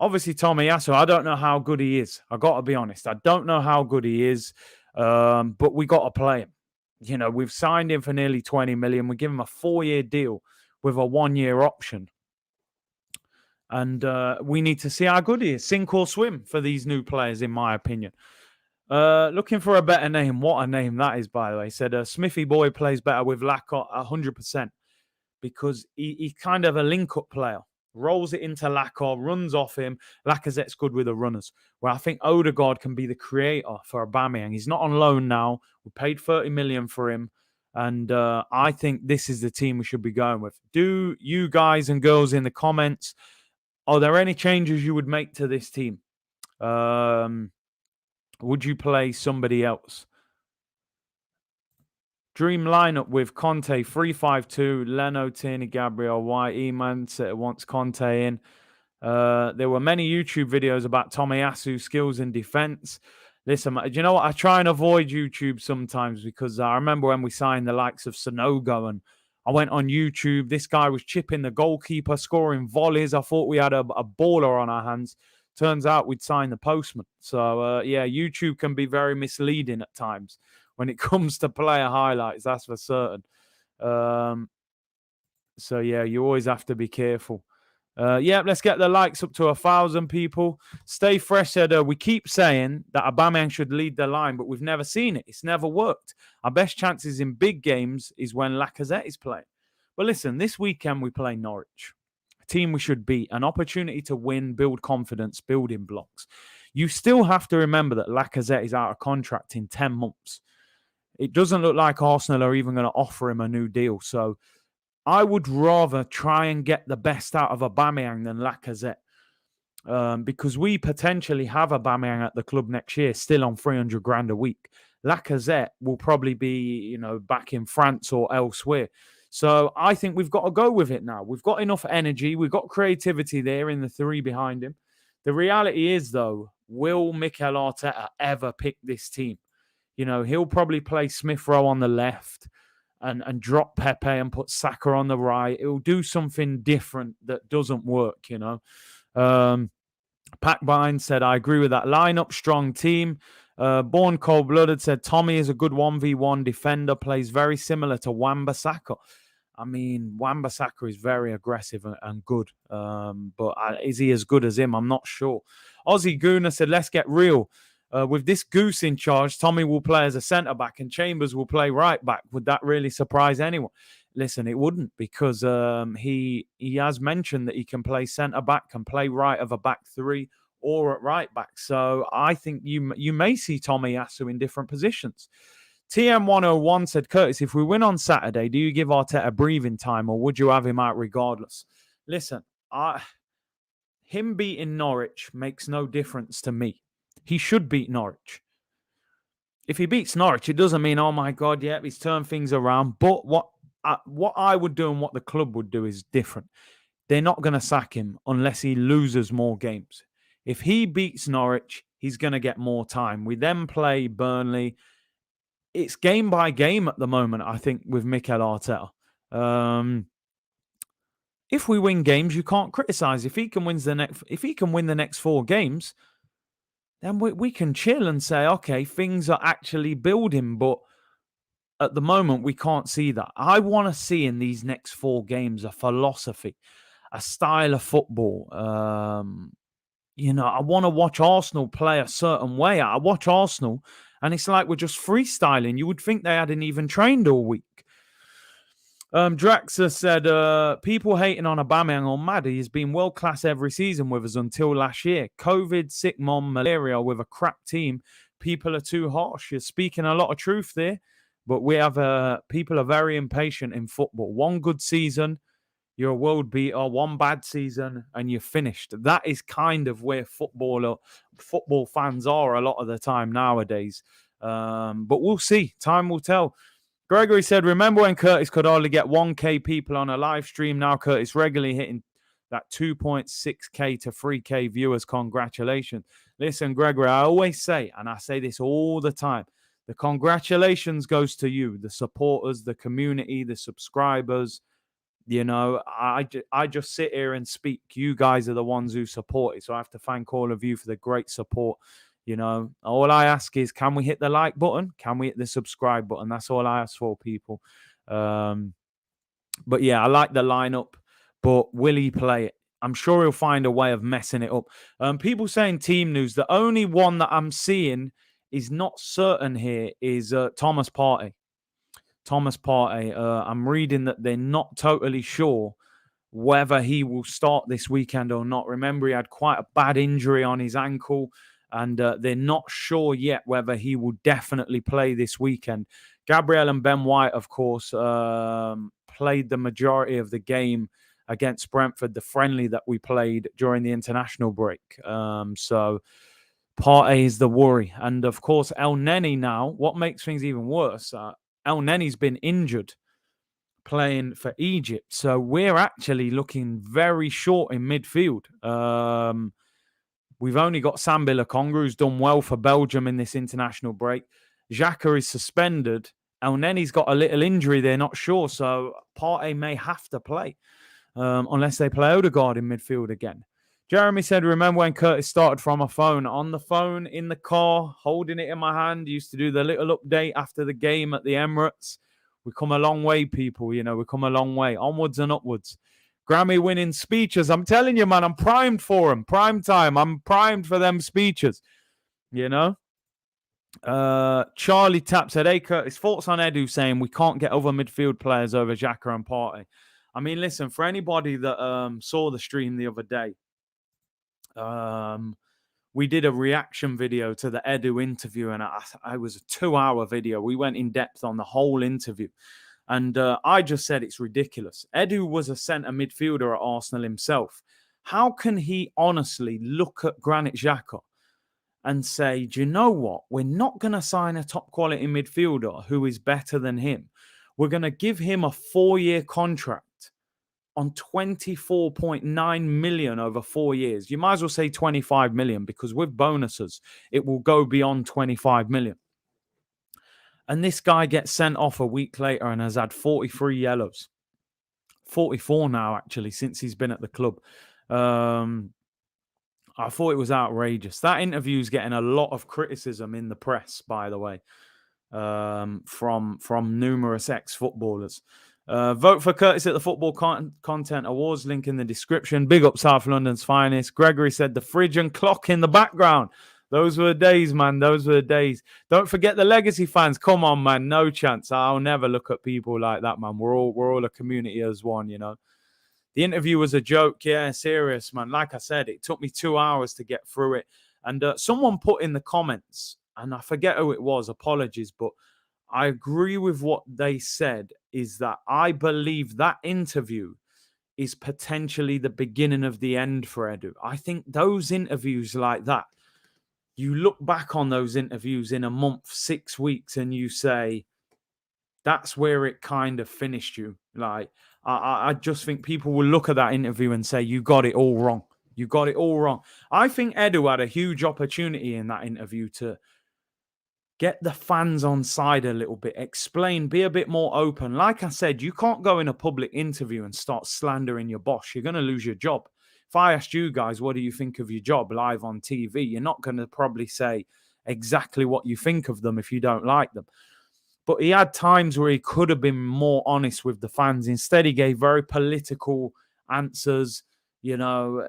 Obviously, Tomiyasu, I don't know how good he is. I got to be honest. I don't know how good he is, but we got to play him. We've signed him for nearly 20 million. We give him a 4-year deal with a 1-year option. And we need to see how good he is. Sink or swim for these new players, in my opinion. Looking for a better name. What a name that is, by the way. He said, Smithy Boy plays better with Lacazette 100% because he's kind of a link-up player. Rolls it into Lacazette, runs off him. Lacazette's good with the runners. Well, I think Odegaard can be the creator for Aubameyang. He's not on loan now. We paid 30 million for him. And I think this is the team we should be going with. Do you guys and girls in the comments, are there any changes you would make to this team? Would you play somebody else? Dream lineup with Conte 3-5-2, Leno, Tierney, Gabriel, White, Eman wants Conte in. There were many YouTube videos about Tomiyasu's skills in defense. Listen, do you know what? I try and avoid YouTube sometimes because I remember when we signed the likes of Sonogo and I went on YouTube. This guy was chipping the goalkeeper, scoring volleys. I thought we had a baller on our hands. Turns out we'd signed the postman. So, yeah, YouTube can be very misleading at times when it comes to player highlights, that's for certain. So, yeah, you always have to be careful. Yeah, let's get the likes up to 1,000 people. Stay Fresh said, we keep saying that Aubameyang should lead the line, but we've never seen it. It's never worked. Our best chances in big games is when Lacazette is playing. But listen, this weekend we play Norwich. A team we should beat. An opportunity to win, build confidence, building blocks. You still have to remember that Lacazette is out of contract in 10 months. It doesn't look like Arsenal are even going to offer him a new deal. So I would rather try and get the best out of Aubameyang than Lacazette. Because we potentially have Aubameyang at the club next year, still on 300 grand a week. Lacazette will probably be, back in France or elsewhere. So I think we've got to go with it now. We've got enough energy. We've got creativity there in the three behind him. The reality is, though, will Mikel Arteta ever pick this team? He'll probably play Smith Rowe on the left and drop Pepe and put Saka on the right. He'll do something different that doesn't work, Packbind said, I agree with that lineup. Strong team. Born Cold-Blooded said, Tommy is a good 1v1 defender, plays very similar to Wan-Bissaka. I mean, Wan-Bissaka is very aggressive and good. But is he as good as him? I'm not sure. Aussie Gooner said, let's get real. With this goose in charge, Tommy will play as a centre-back and Chambers will play right-back. Would that really surprise anyone? Listen, it wouldn't, because he has mentioned that he can play centre-back, can play right of a back three or at right-back. So I think you may see Tomiyasu in different positions. TM101 said, Curtis, if we win on Saturday, do you give Arteta breathing time or would you have him out regardless? Listen, him beating Norwich makes no difference to me. He should beat Norwich. If he beats Norwich, it doesn't mean, oh my God, yeah, he's turned things around. But what I would do and what the club would do is different. They're not going to sack him unless he loses more games. If he beats Norwich, he's going to get more time. We then play Burnley. It's game by game at the moment, I think, with Mikel Arteta. if we win games, you can't criticize. If he can win the next 4 games, then we can chill and say, okay, things are actually building. But at the moment, we can't see that. I want to see in these next 4 games a philosophy, a style of football. I want to watch Arsenal play a certain way. I watch Arsenal, and it's like we're just freestyling. You would think they hadn't even trained all week. Draxa said, people hating on Aubameyang or mad. He's been world class every season with us until last year. COVID, sick mom, malaria with a crap team. People are too harsh. You're speaking a lot of truth there, but we have people are very impatient in football. One good season, you're a world beater. One bad season, and you're finished. That is kind of where football fans are a lot of the time nowadays. But we'll see. Time will tell. Gregory said, remember when Curtis could hardly get 1K people on a live stream? Now Curtis regularly hitting that 2.6K to 3K viewers. Congratulations. Listen, Gregory, I always say, and I say this all the time, the congratulations goes to you, the supporters, the community, the subscribers. I just sit here and speak. You guys are the ones who support it. So I have to thank all of you for the great support. All I ask is, can we hit the like button? Can we hit the subscribe button? That's all I ask for, people. But yeah, I like the lineup, but will he play it? I'm sure he'll find a way of messing it up. People saying team news. The only one that I'm seeing is not certain here is Thomas Partey. Thomas Partey. I'm reading that they're not totally sure whether he will start this weekend or not. Remember, he had quite a bad injury on his ankle. And they're not sure yet whether he will definitely play this weekend. Gabriel and Ben White, of course, played the majority of the game against Brentford, the friendly that we played during the international break. So Partey is the worry. And, of course, El Neni now, what makes things even worse, El Neni's been injured playing for Egypt. So we're actually looking very short in midfield. We've only got Sambi Lokonga, who's done well for Belgium in this international break. Xhaka is suspended. El Neni's got a little injury. They're not sure. So Partey may have to play unless they play Odegaard in midfield again. Jeremy said, remember when Curtis started from a phone? On the phone, in the car, holding it in my hand. Used to do the little update after the game at the Emirates. We come a long way, people. We come a long way. Onwards and upwards. Grammy-winning speeches. I'm telling you, man, I'm primed for them. Prime time. I'm primed for them speeches. Charlie Tapp said, hey, Curtis, thoughts on Edu saying we can't get other midfield players over Xhaka and Partey. I mean, listen, for anybody that saw the stream the other day, we did a reaction video to the Edu interview, and it was a 2-hour video. We went in depth on the whole interview. And I just said it's ridiculous. Edu was a centre midfielder at Arsenal himself. How can he honestly look at Granit Xhaka and say, do you know what? We're not going to sign a top quality midfielder who is better than him. We're going to give him a 4-year contract on 24.9 million over 4 years. You might as well say 25 million because with bonuses, it will go beyond 25 million. And this guy gets sent off a week later and has had 43 yellows. 44 now, actually, since he's been at the club. I thought it was outrageous. That interview's getting a lot of criticism in the press, by the way, from numerous ex-footballers. Vote for Curtis at the Football Content Awards. Link in the description. Big up South London's finest. Gregory said the fridge and clock in the background. Those were the days, man. Those were the days. Don't forget the legacy fans. Come on, man. No chance. I'll never look at people like that, man. We're all a community as one, The interview was a joke. Yeah, serious, man. Like I said, it took me 2 hours to get through it. And someone put in the comments, and I forget who it was. Apologies, but I agree with what they said, is that I believe that interview is potentially the beginning of the end for Edu. I think those interviews like that, you look back on those interviews in a month, 6 weeks, and you say, that's where it kind of finished you. Like, I just think people will look at that interview and say, you got it all wrong. You got it all wrong. I think Edu had a huge opportunity in that interview to Get the fans on side a little bit. Explain, be a bit more open. Like I said, you can't go in a public interview and start slandering your boss. You're going to lose your job. If I asked you guys, what do you think of your job live on TV? You're not going to probably say exactly what you think of them if you don't like them. But he had times where he could have been more honest with the fans. Instead, he gave very political answers, that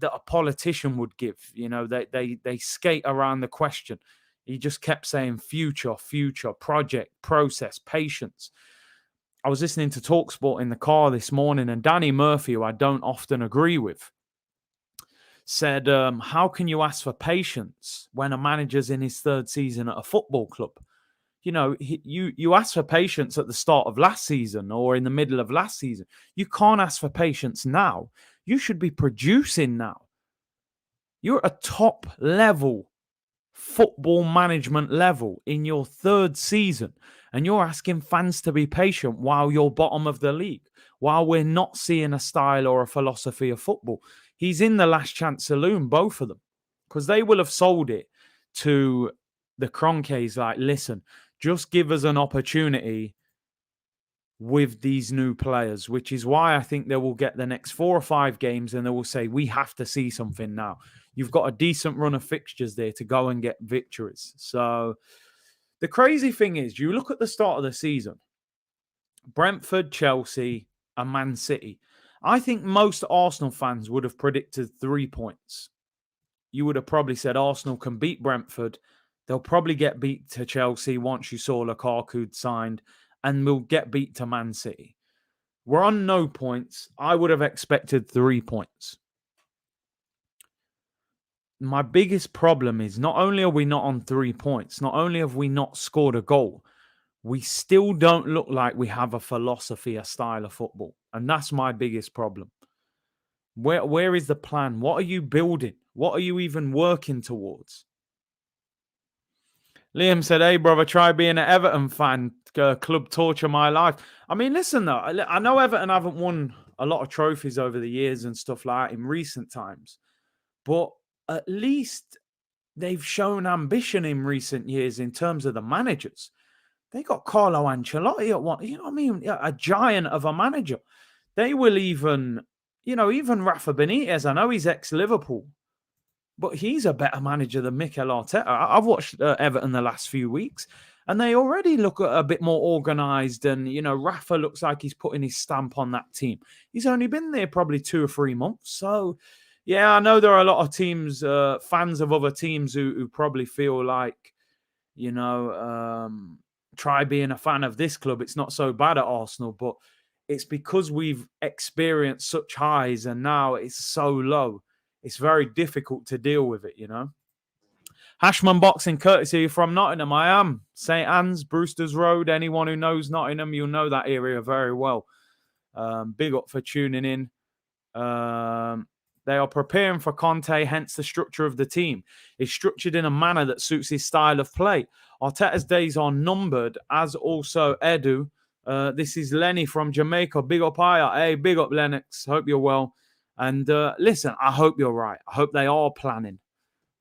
a politician would give. They skate around the question. He just kept saying future, project, process, patience. I was listening to TalkSport in the car this morning, and Danny Murphy, who I don't often agree with, said, how can you ask for patience when a manager's in his third season at a football club? You ask for patience at the start of last season or in the middle of last season. You can't ask for patience now. You should be producing now. You're at a top level, football management level in your third season, and you're asking fans to be patient while you're bottom of the league, while we're not seeing a style or a philosophy of football. He's in the last chance saloon, both of them, because they will have sold it to the Kroenkes like, listen, just give us an opportunity with these new players, which is why I think they will get the next 4 or 5 games and they will say, we have to see something now. You've got a decent run of fixtures there to go and get victories. So the crazy thing is, you look at the start of the season, Brentford, Chelsea, and Man City. I think most Arsenal fans would have predicted 3 points. You would have probably said Arsenal can beat Brentford. They'll probably get beat to Chelsea once you saw Lukaku signed, and we'll get beat to Man City. We're on no points. I would have expected 3 points. My biggest problem is not only are we not on 3 points, not only have we not scored a goal, we still don't look like we have a philosophy, a style of football. And that's my biggest problem. Where is the plan? What are you building? What are you even working towards? Liam said, hey, brother, try being an Everton fan. Club torture my life. I mean, listen, though. I know Everton haven't won a lot of trophies over the years and stuff like that in recent times. But at least they've shown ambition in recent years in terms of the managers. They got Carlo Ancelotti at one, you know what I mean? A giant of a manager. They will even Rafa Benitez. I know he's ex-Liverpool, but he's a better manager than Mikel Arteta. I've watched Everton the last few weeks, and they already look a bit more organised. And, Rafa looks like he's putting his stamp on that team. He's only been there probably 2 or 3 months. So, yeah, I know there are a lot of teams, fans of other teams who probably feel like, try being a fan of this club. It's not so bad at Arsenal, but it's because we've experienced such highs and now it's so low. It's very difficult to deal with it, Hashman Boxing, courtesy from Nottingham. I am. St. Anne's, Brewster's Road. Anyone who knows Nottingham, you'll know that area very well. Big up for tuning in. They are preparing for Conte, hence the structure of the team. It's structured in a manner that suits his style of play. Arteta's days are numbered, as also Edu. This is Lenny from Jamaica. Big up, Aya. Hey, big up, Lennox. Hope you're well. And listen, I hope you're right. I hope they are planning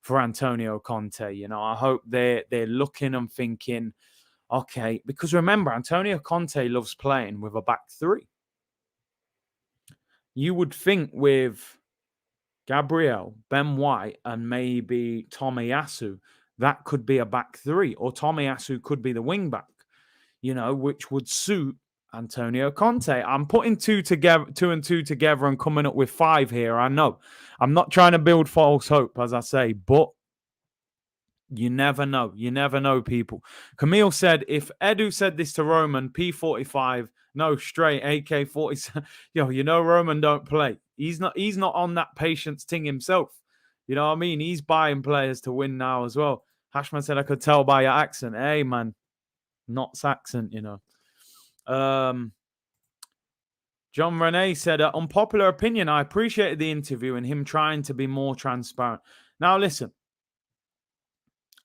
for Antonio Conte. I hope they're looking and thinking, okay, because remember, Antonio Conte loves playing with a back three. You would think with Gabriel, Ben White, and maybe Tomiyasu, that could be a back three, or Tomiyasu could be the wing back, which would suit Antonio Conte. I'm putting 2 and 2 together and coming up with 5 here. I know. I'm not trying to build false hope, as I say, but you never know. You never know, people. Camille said, if Edu said this to Roman, P45, no, straight, AK-47. Roman don't play. He's not on that patience thing himself. You know what I mean? He's buying players to win now as well. Hashman said, I could tell by your accent. Hey, man, not Saxon, John Renee said, unpopular opinion, I appreciated the interview and him trying to be more transparent. Now, listen,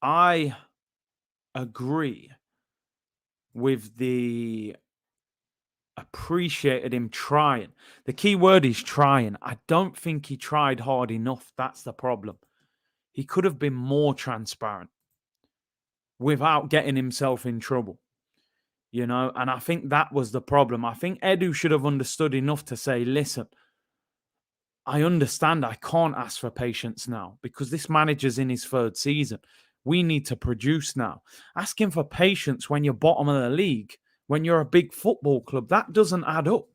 I agree with the appreciated him trying. The key word is trying. I don't think he tried hard enough. That's the problem. He could have been more transparent. without getting himself in trouble. You know, and I think that was the problem. I think Edu should have understood enough to say, listen, I understand I can't ask for patience now because this manager's in his third season. We need to produce now. Asking for patience when you're bottom of the league, when you're a big football club, that doesn't add up.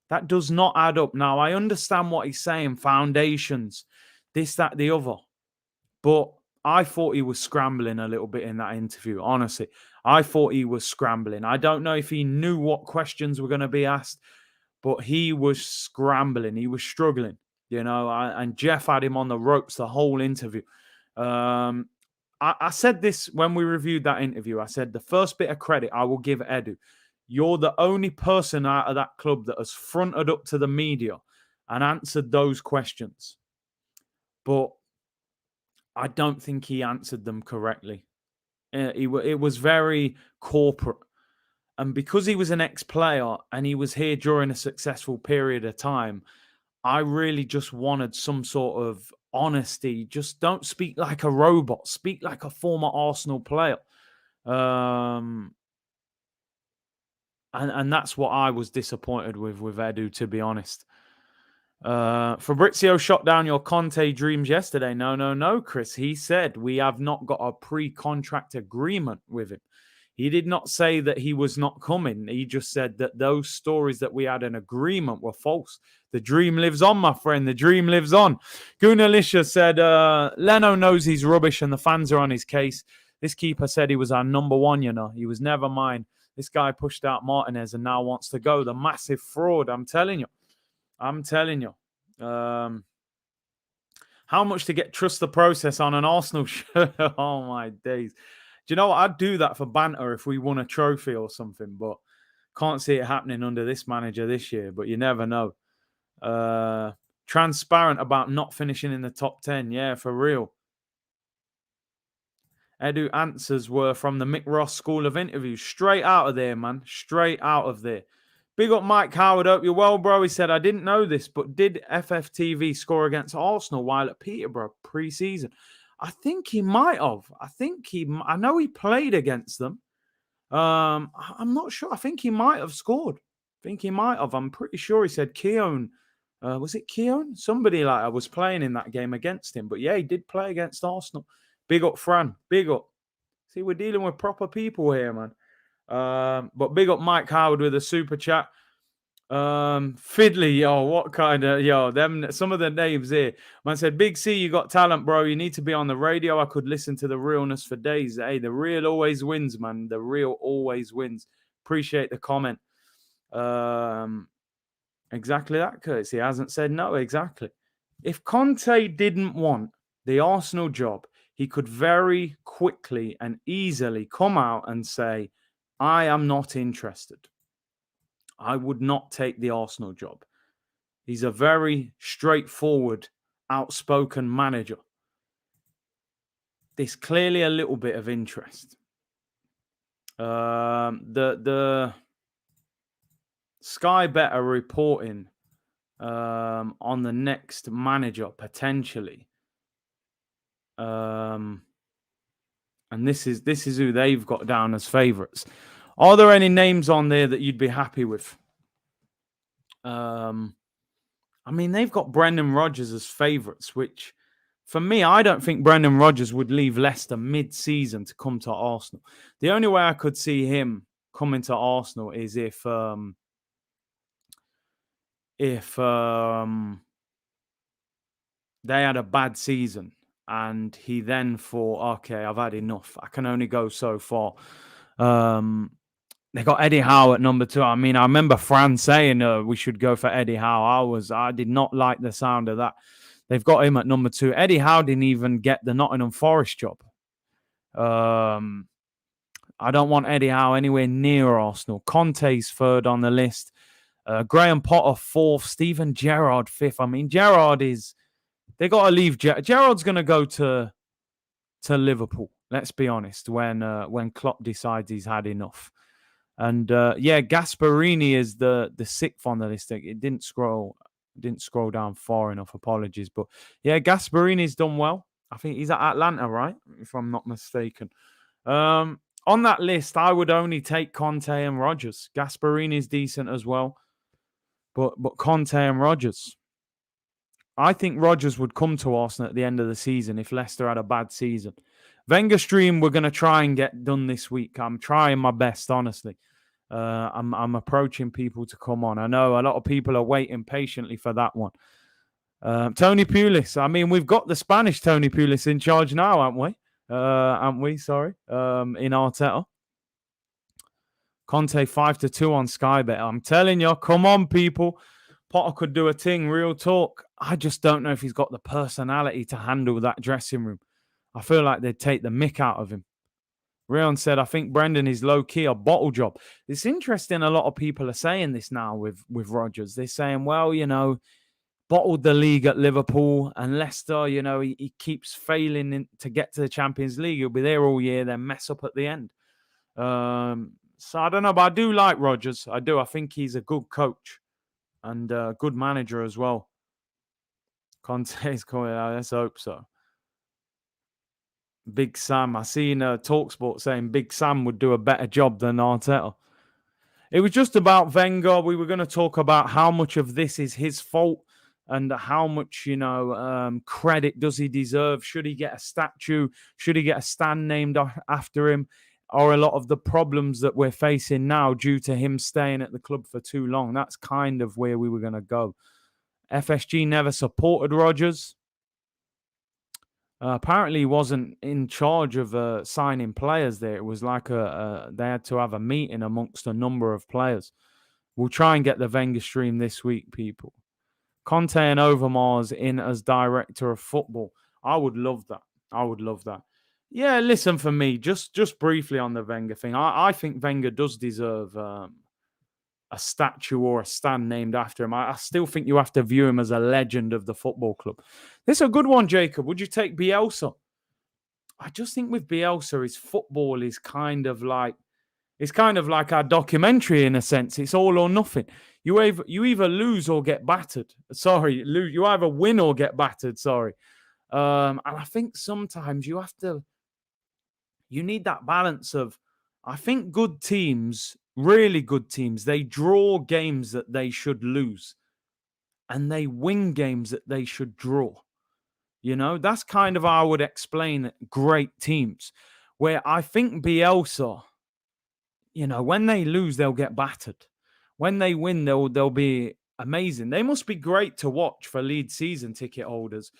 That does not add up. Now, I understand what he's saying, foundations, this, that, the other. But I thought he was scrambling a little bit in that interview, honestly. I thought he was scrambling. I don't know if he knew what questions were going to be asked, but he was scrambling. He was struggling, you know, and Jeff had him on the ropes the whole interview. I said this when we reviewed that interview. I said the first bit of credit I will give Edu. You're the only person out of that club that has fronted up to the media and answered those questions. But I don't think he answered them correctly. It was very corporate. And because he was an ex-player and he was here during a successful period of time, I really just wanted some sort of honesty. Just don't speak like a robot. Speak like a former Arsenal player. And that's what I was disappointed with Edu, to be honest. Fabrizio shot down your Conte dreams yesterday. No, Chris. He said we have not got a pre-contract agreement with him. He did not say that he was not coming. He just said that those stories that we had an agreement were false. The dream lives on, my friend. The dream lives on. Gunalisha said, Leno knows he's rubbish and the fans are on his case. This keeper said he was our number one, you know. He was never mine. This guy pushed out Martinez and now wants to go. The massive fraud, I'm telling you. How much to get trust the process on an Arsenal shirt? Oh, my days. Do you know what? I'd do that for banter if we won a trophy or something, but can't see it happening under this manager this year, but you never know. Transparent about not finishing in the top 10. Yeah, for real. Edu answers were from the Mick Ross School of Interviews. Straight out of there, man. Straight out of there. Big up Mike Howard. Hope you're well, bro. He said, I didn't know this, but did FFTV score against Arsenal while at Peterborough pre-season? I think he might have. I know he played against them. I'm not sure. I think he might have scored. I'm pretty sure he said Keown. Was it Keown? Somebody like I was playing in that game against him. But yeah, he did play against Arsenal. Big up, Fran. Big up. See, we're dealing with proper people here, man. But big up Mike Howard with a super chat. Fiddly, yo, what kind of, some of the names here. Man said, Big C, you got talent, bro. You need to be on the radio. I could listen to the realness for days. Hey, the real always wins, man. The real always wins. Appreciate the comment. Exactly that, Curtis. He hasn't said no, exactly. If Conte didn't want the Arsenal job, he could very quickly and easily come out and say, I am not interested. I would not take the Arsenal job. He's a very straightforward, outspoken manager. There's clearly a little bit of interest. The Sky Bet are reporting on the next manager potentially. And this is who they've got down as favourites. Are there any names on there that you'd be happy with? I mean, they've got Brendan Rodgers as favourites, which for me, I don't think Brendan Rodgers would leave Leicester mid-season to come to Arsenal. The only way I could see him coming to Arsenal is if they had a bad season and he then thought, okay, I've had enough. I can only go so far. They got Eddie Howe at number 2. I mean, I remember Fran saying we should go for Eddie Howe. I did not like the sound of that. They've got him at number 2. Eddie Howe didn't even get the Nottingham Forest job. I don't want Eddie Howe anywhere near Arsenal. Conte's 3rd on the list. Graham Potter 4th. Steven Gerrard 5th. I mean, Gerrard is... They got to leave. Gerrard's going to go to Liverpool. Let's be honest. When Klopp decides he's had enough. And Gasperini is the 6th on the list. It didn't scroll down far enough. Apologies, but yeah, Gasperini's done well. I think he's at Atlanta, right? If I'm not mistaken. On that list, I would only take Conte and Rodgers. Gasperini's decent as well, but Conte and Rodgers. I think Rodgers would come to Arsenal at the end of the season if Leicester had a bad season. Wenger stream, we're going to try and get done this week. I'm trying my best, honestly. I'm approaching people to come on. I know a lot of people are waiting patiently for that one. Tony Pulis. I mean, we've got the Spanish Tony Pulis in charge now, haven't we? Sorry. In Arteta. Conte 5-2 on Sky Bet. I'm telling you, come on, people. Potter could do a thing, real talk. I just don't know if he's got the personality to handle that dressing room. I feel like they'd take the mick out of him. Rion said, I think Brendan is low-key a bottle job. It's interesting, a lot of people are saying this now with Rodgers. They're saying, well, you know, bottled the league at Liverpool and Leicester, you know, he keeps failing to get to the Champions League. He'll be there all year, then mess up at the end. So I don't know, but I do like Rodgers. I do. I think he's a good coach and a good manager as well. Conte's coming out. Let's hope so. Big Sam. I seen TalkSport saying Big Sam would do a better job than Arteta. It was just about Wenger. We were going to talk about how much of this is his fault and how much, you know, credit does he deserve? Should he get a statue? Should he get a stand named after him? Or a lot of the problems that we're facing now due to him staying at the club for too long? That's kind of where we were going to go. FSG never supported Rodgers. Apparently, he wasn't in charge of signing players there. It was like they had to have a meeting amongst a number of players. We'll try and get the Wenger stream this week, people. Conte and Overmars in as director of football. I would love that. I would love that. Yeah, listen, for me, just briefly on the Wenger thing, I think Wenger does deserve a statue or a stand named after him. I still think you have to view him as a legend of the football club. This is a good one, Jacob. Would you take Bielsa? I just think with Bielsa, his football is kind of like our documentary in a sense. It's all or nothing. You either lose or get battered. Sorry, you either win or get battered. Sorry. And I think sometimes you need that balance of, I think good teams, really good teams, they draw games that they should lose and they win games that they should draw. You know, that's kind of how I would explain great teams, where I think Bielsa, you know, when they lose, they'll get battered. When they win, they'll be amazing. They must be great to watch for Leeds season ticket holders.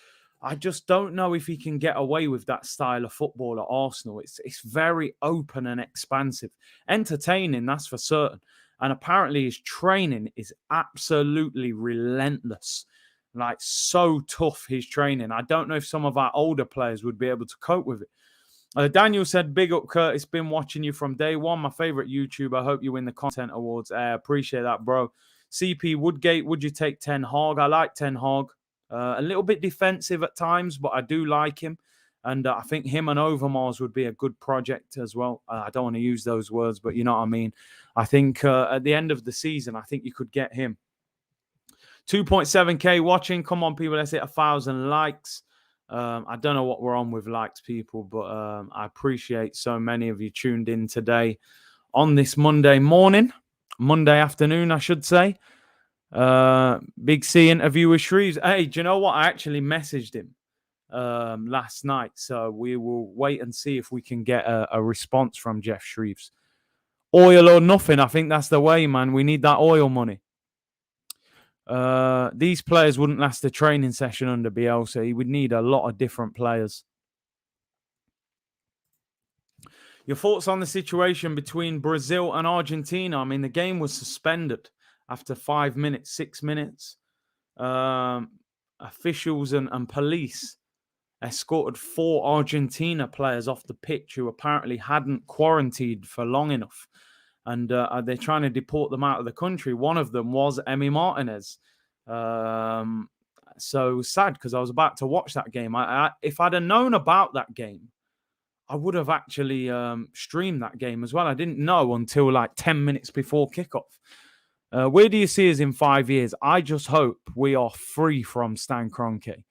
I just don't know if he can get away with that style of football at Arsenal. It's very open and expansive. Entertaining, that's for certain. And apparently his training is absolutely relentless. Like, so tough, his training. I don't know if some of our older players would be able to cope with it. Daniel said, big up, Curtis. Been watching you from day one. My favorite YouTuber. I hope you win the content awards. I appreciate that, bro. CP Woodgate, would you take Ten Hag? I like Ten Hag. A little bit defensive at times, but I do like him. And I think him and Overmars would be a good project as well. I don't want to use those words, but you know what I mean. I think at the end of the season, I think you could get him. 2.7K watching. Come on, people. Let's hit 1,000 likes. I don't know what we're on with likes, people, but I appreciate so many of you tuned in today on this Monday afternoon, I should say. Big C interview with Shreves. Hey, do you know what? I actually messaged him last night, so we will wait and see if we can get a response from Jeff Shreves. Oil or nothing. I think that's the way, man. We need that oil money. These players wouldn't last a training session under Bielsa. He would need a lot of different players. Your thoughts on the situation between Brazil and Argentina? I mean, the game was suspended after 5 minutes, 6 minutes. Officials and police escorted 4 Argentina players off the pitch who apparently hadn't quarantined for long enough. And they're trying to deport them out of the country. One of them was Emi Martinez. So it was sad because I was about to watch that game. If I'd have known about that game, I would have actually streamed that game as well. I didn't know until like 10 minutes before kickoff. Where do you see us in 5 years? I just hope we are free from Stan Kroenke.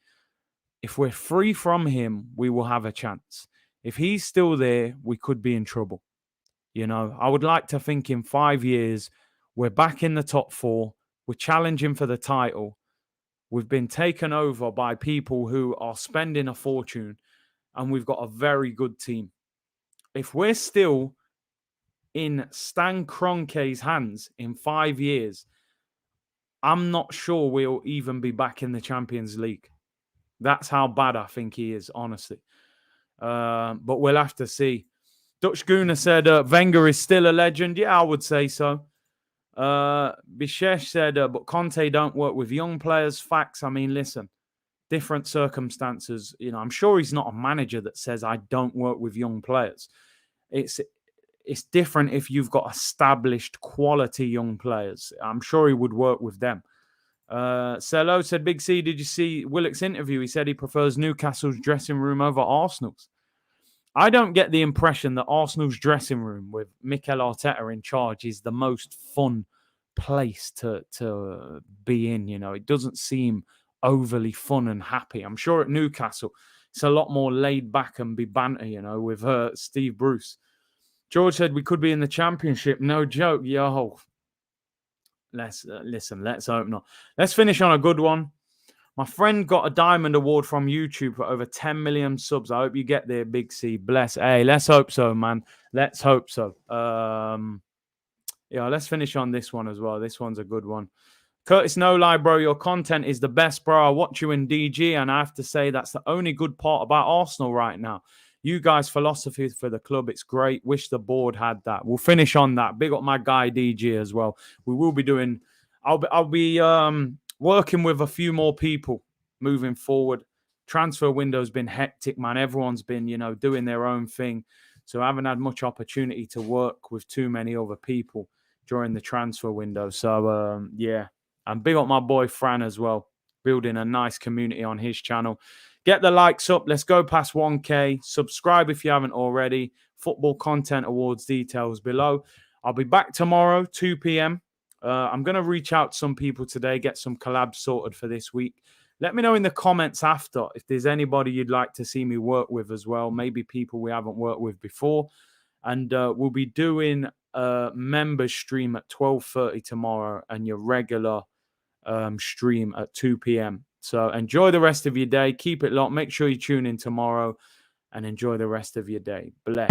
If we're free from him, we will have a chance. If he's still there, we could be in trouble. You know, I would like to think in 5 years, we're back in the top 4. We're challenging for the title. We've been taken over by people who are spending a fortune, and we've got a very good team. If we're still in Stan Kroenke's hands in 5 years, I'm not sure we'll even be back in the Champions League. That's how bad I think he is, honestly. But we'll have to see. Dutch Gooner said Wenger is still a legend. Yeah, I would say so. Bishesh said, but Conte don't work with young players. Facts. I mean, listen, different circumstances. You know, I'm sure he's not a manager that says I don't work with young players. It's different if you've got established quality young players. I'm sure he would work with them. Cello said, Big C, did you see Willock's interview? He said he prefers Newcastle's dressing room over Arsenal's. I don't get the impression that Arsenal's dressing room with Mikel Arteta in charge is the most fun place to be in. You know, it doesn't seem overly fun and happy. I'm sure at Newcastle, it's a lot more laid back and be banter, you know, with Steve Bruce. George said we could be in the Championship. No joke. Yo, let's listen. Let's hope not. Let's finish on a good one. My friend got a Diamond Award from YouTube for over 10 million subs. I hope you get there, Big C. Bless. Hey, let's hope so, man. Let's hope so. Yeah, let's finish on this one as well. This one's a good one. Curtis, no lie, bro. Your content is the best, bro. I watch you in DG, and I have to say that's the only good part about Arsenal right now. You guys' philosophy for the club, it's great. Wish the board had that. We'll finish on that. Big up my guy DG as well. We will be doing. I'll be working with a few more people moving forward. Transfer window's been hectic, man. Everyone's been, you know, doing their own thing. So I haven't had much opportunity to work with too many other people during the transfer window. So, yeah. And big up my boy Fran as well, building a nice community on his channel. Get the likes up. Let's go past 1K. Subscribe if you haven't already. Football Content Awards details below. I'll be back tomorrow, 2 p.m. I'm going to reach out to some people today, get some collabs sorted for this week. Let me know in the comments after if there's anybody you'd like to see me work with as well. Maybe people we haven't worked with before. And we'll be doing a members stream at 12:30 tomorrow and your regular stream at 2 p.m. So enjoy the rest of your day. Keep it locked. Make sure you tune in tomorrow and enjoy the rest of your day. Bless.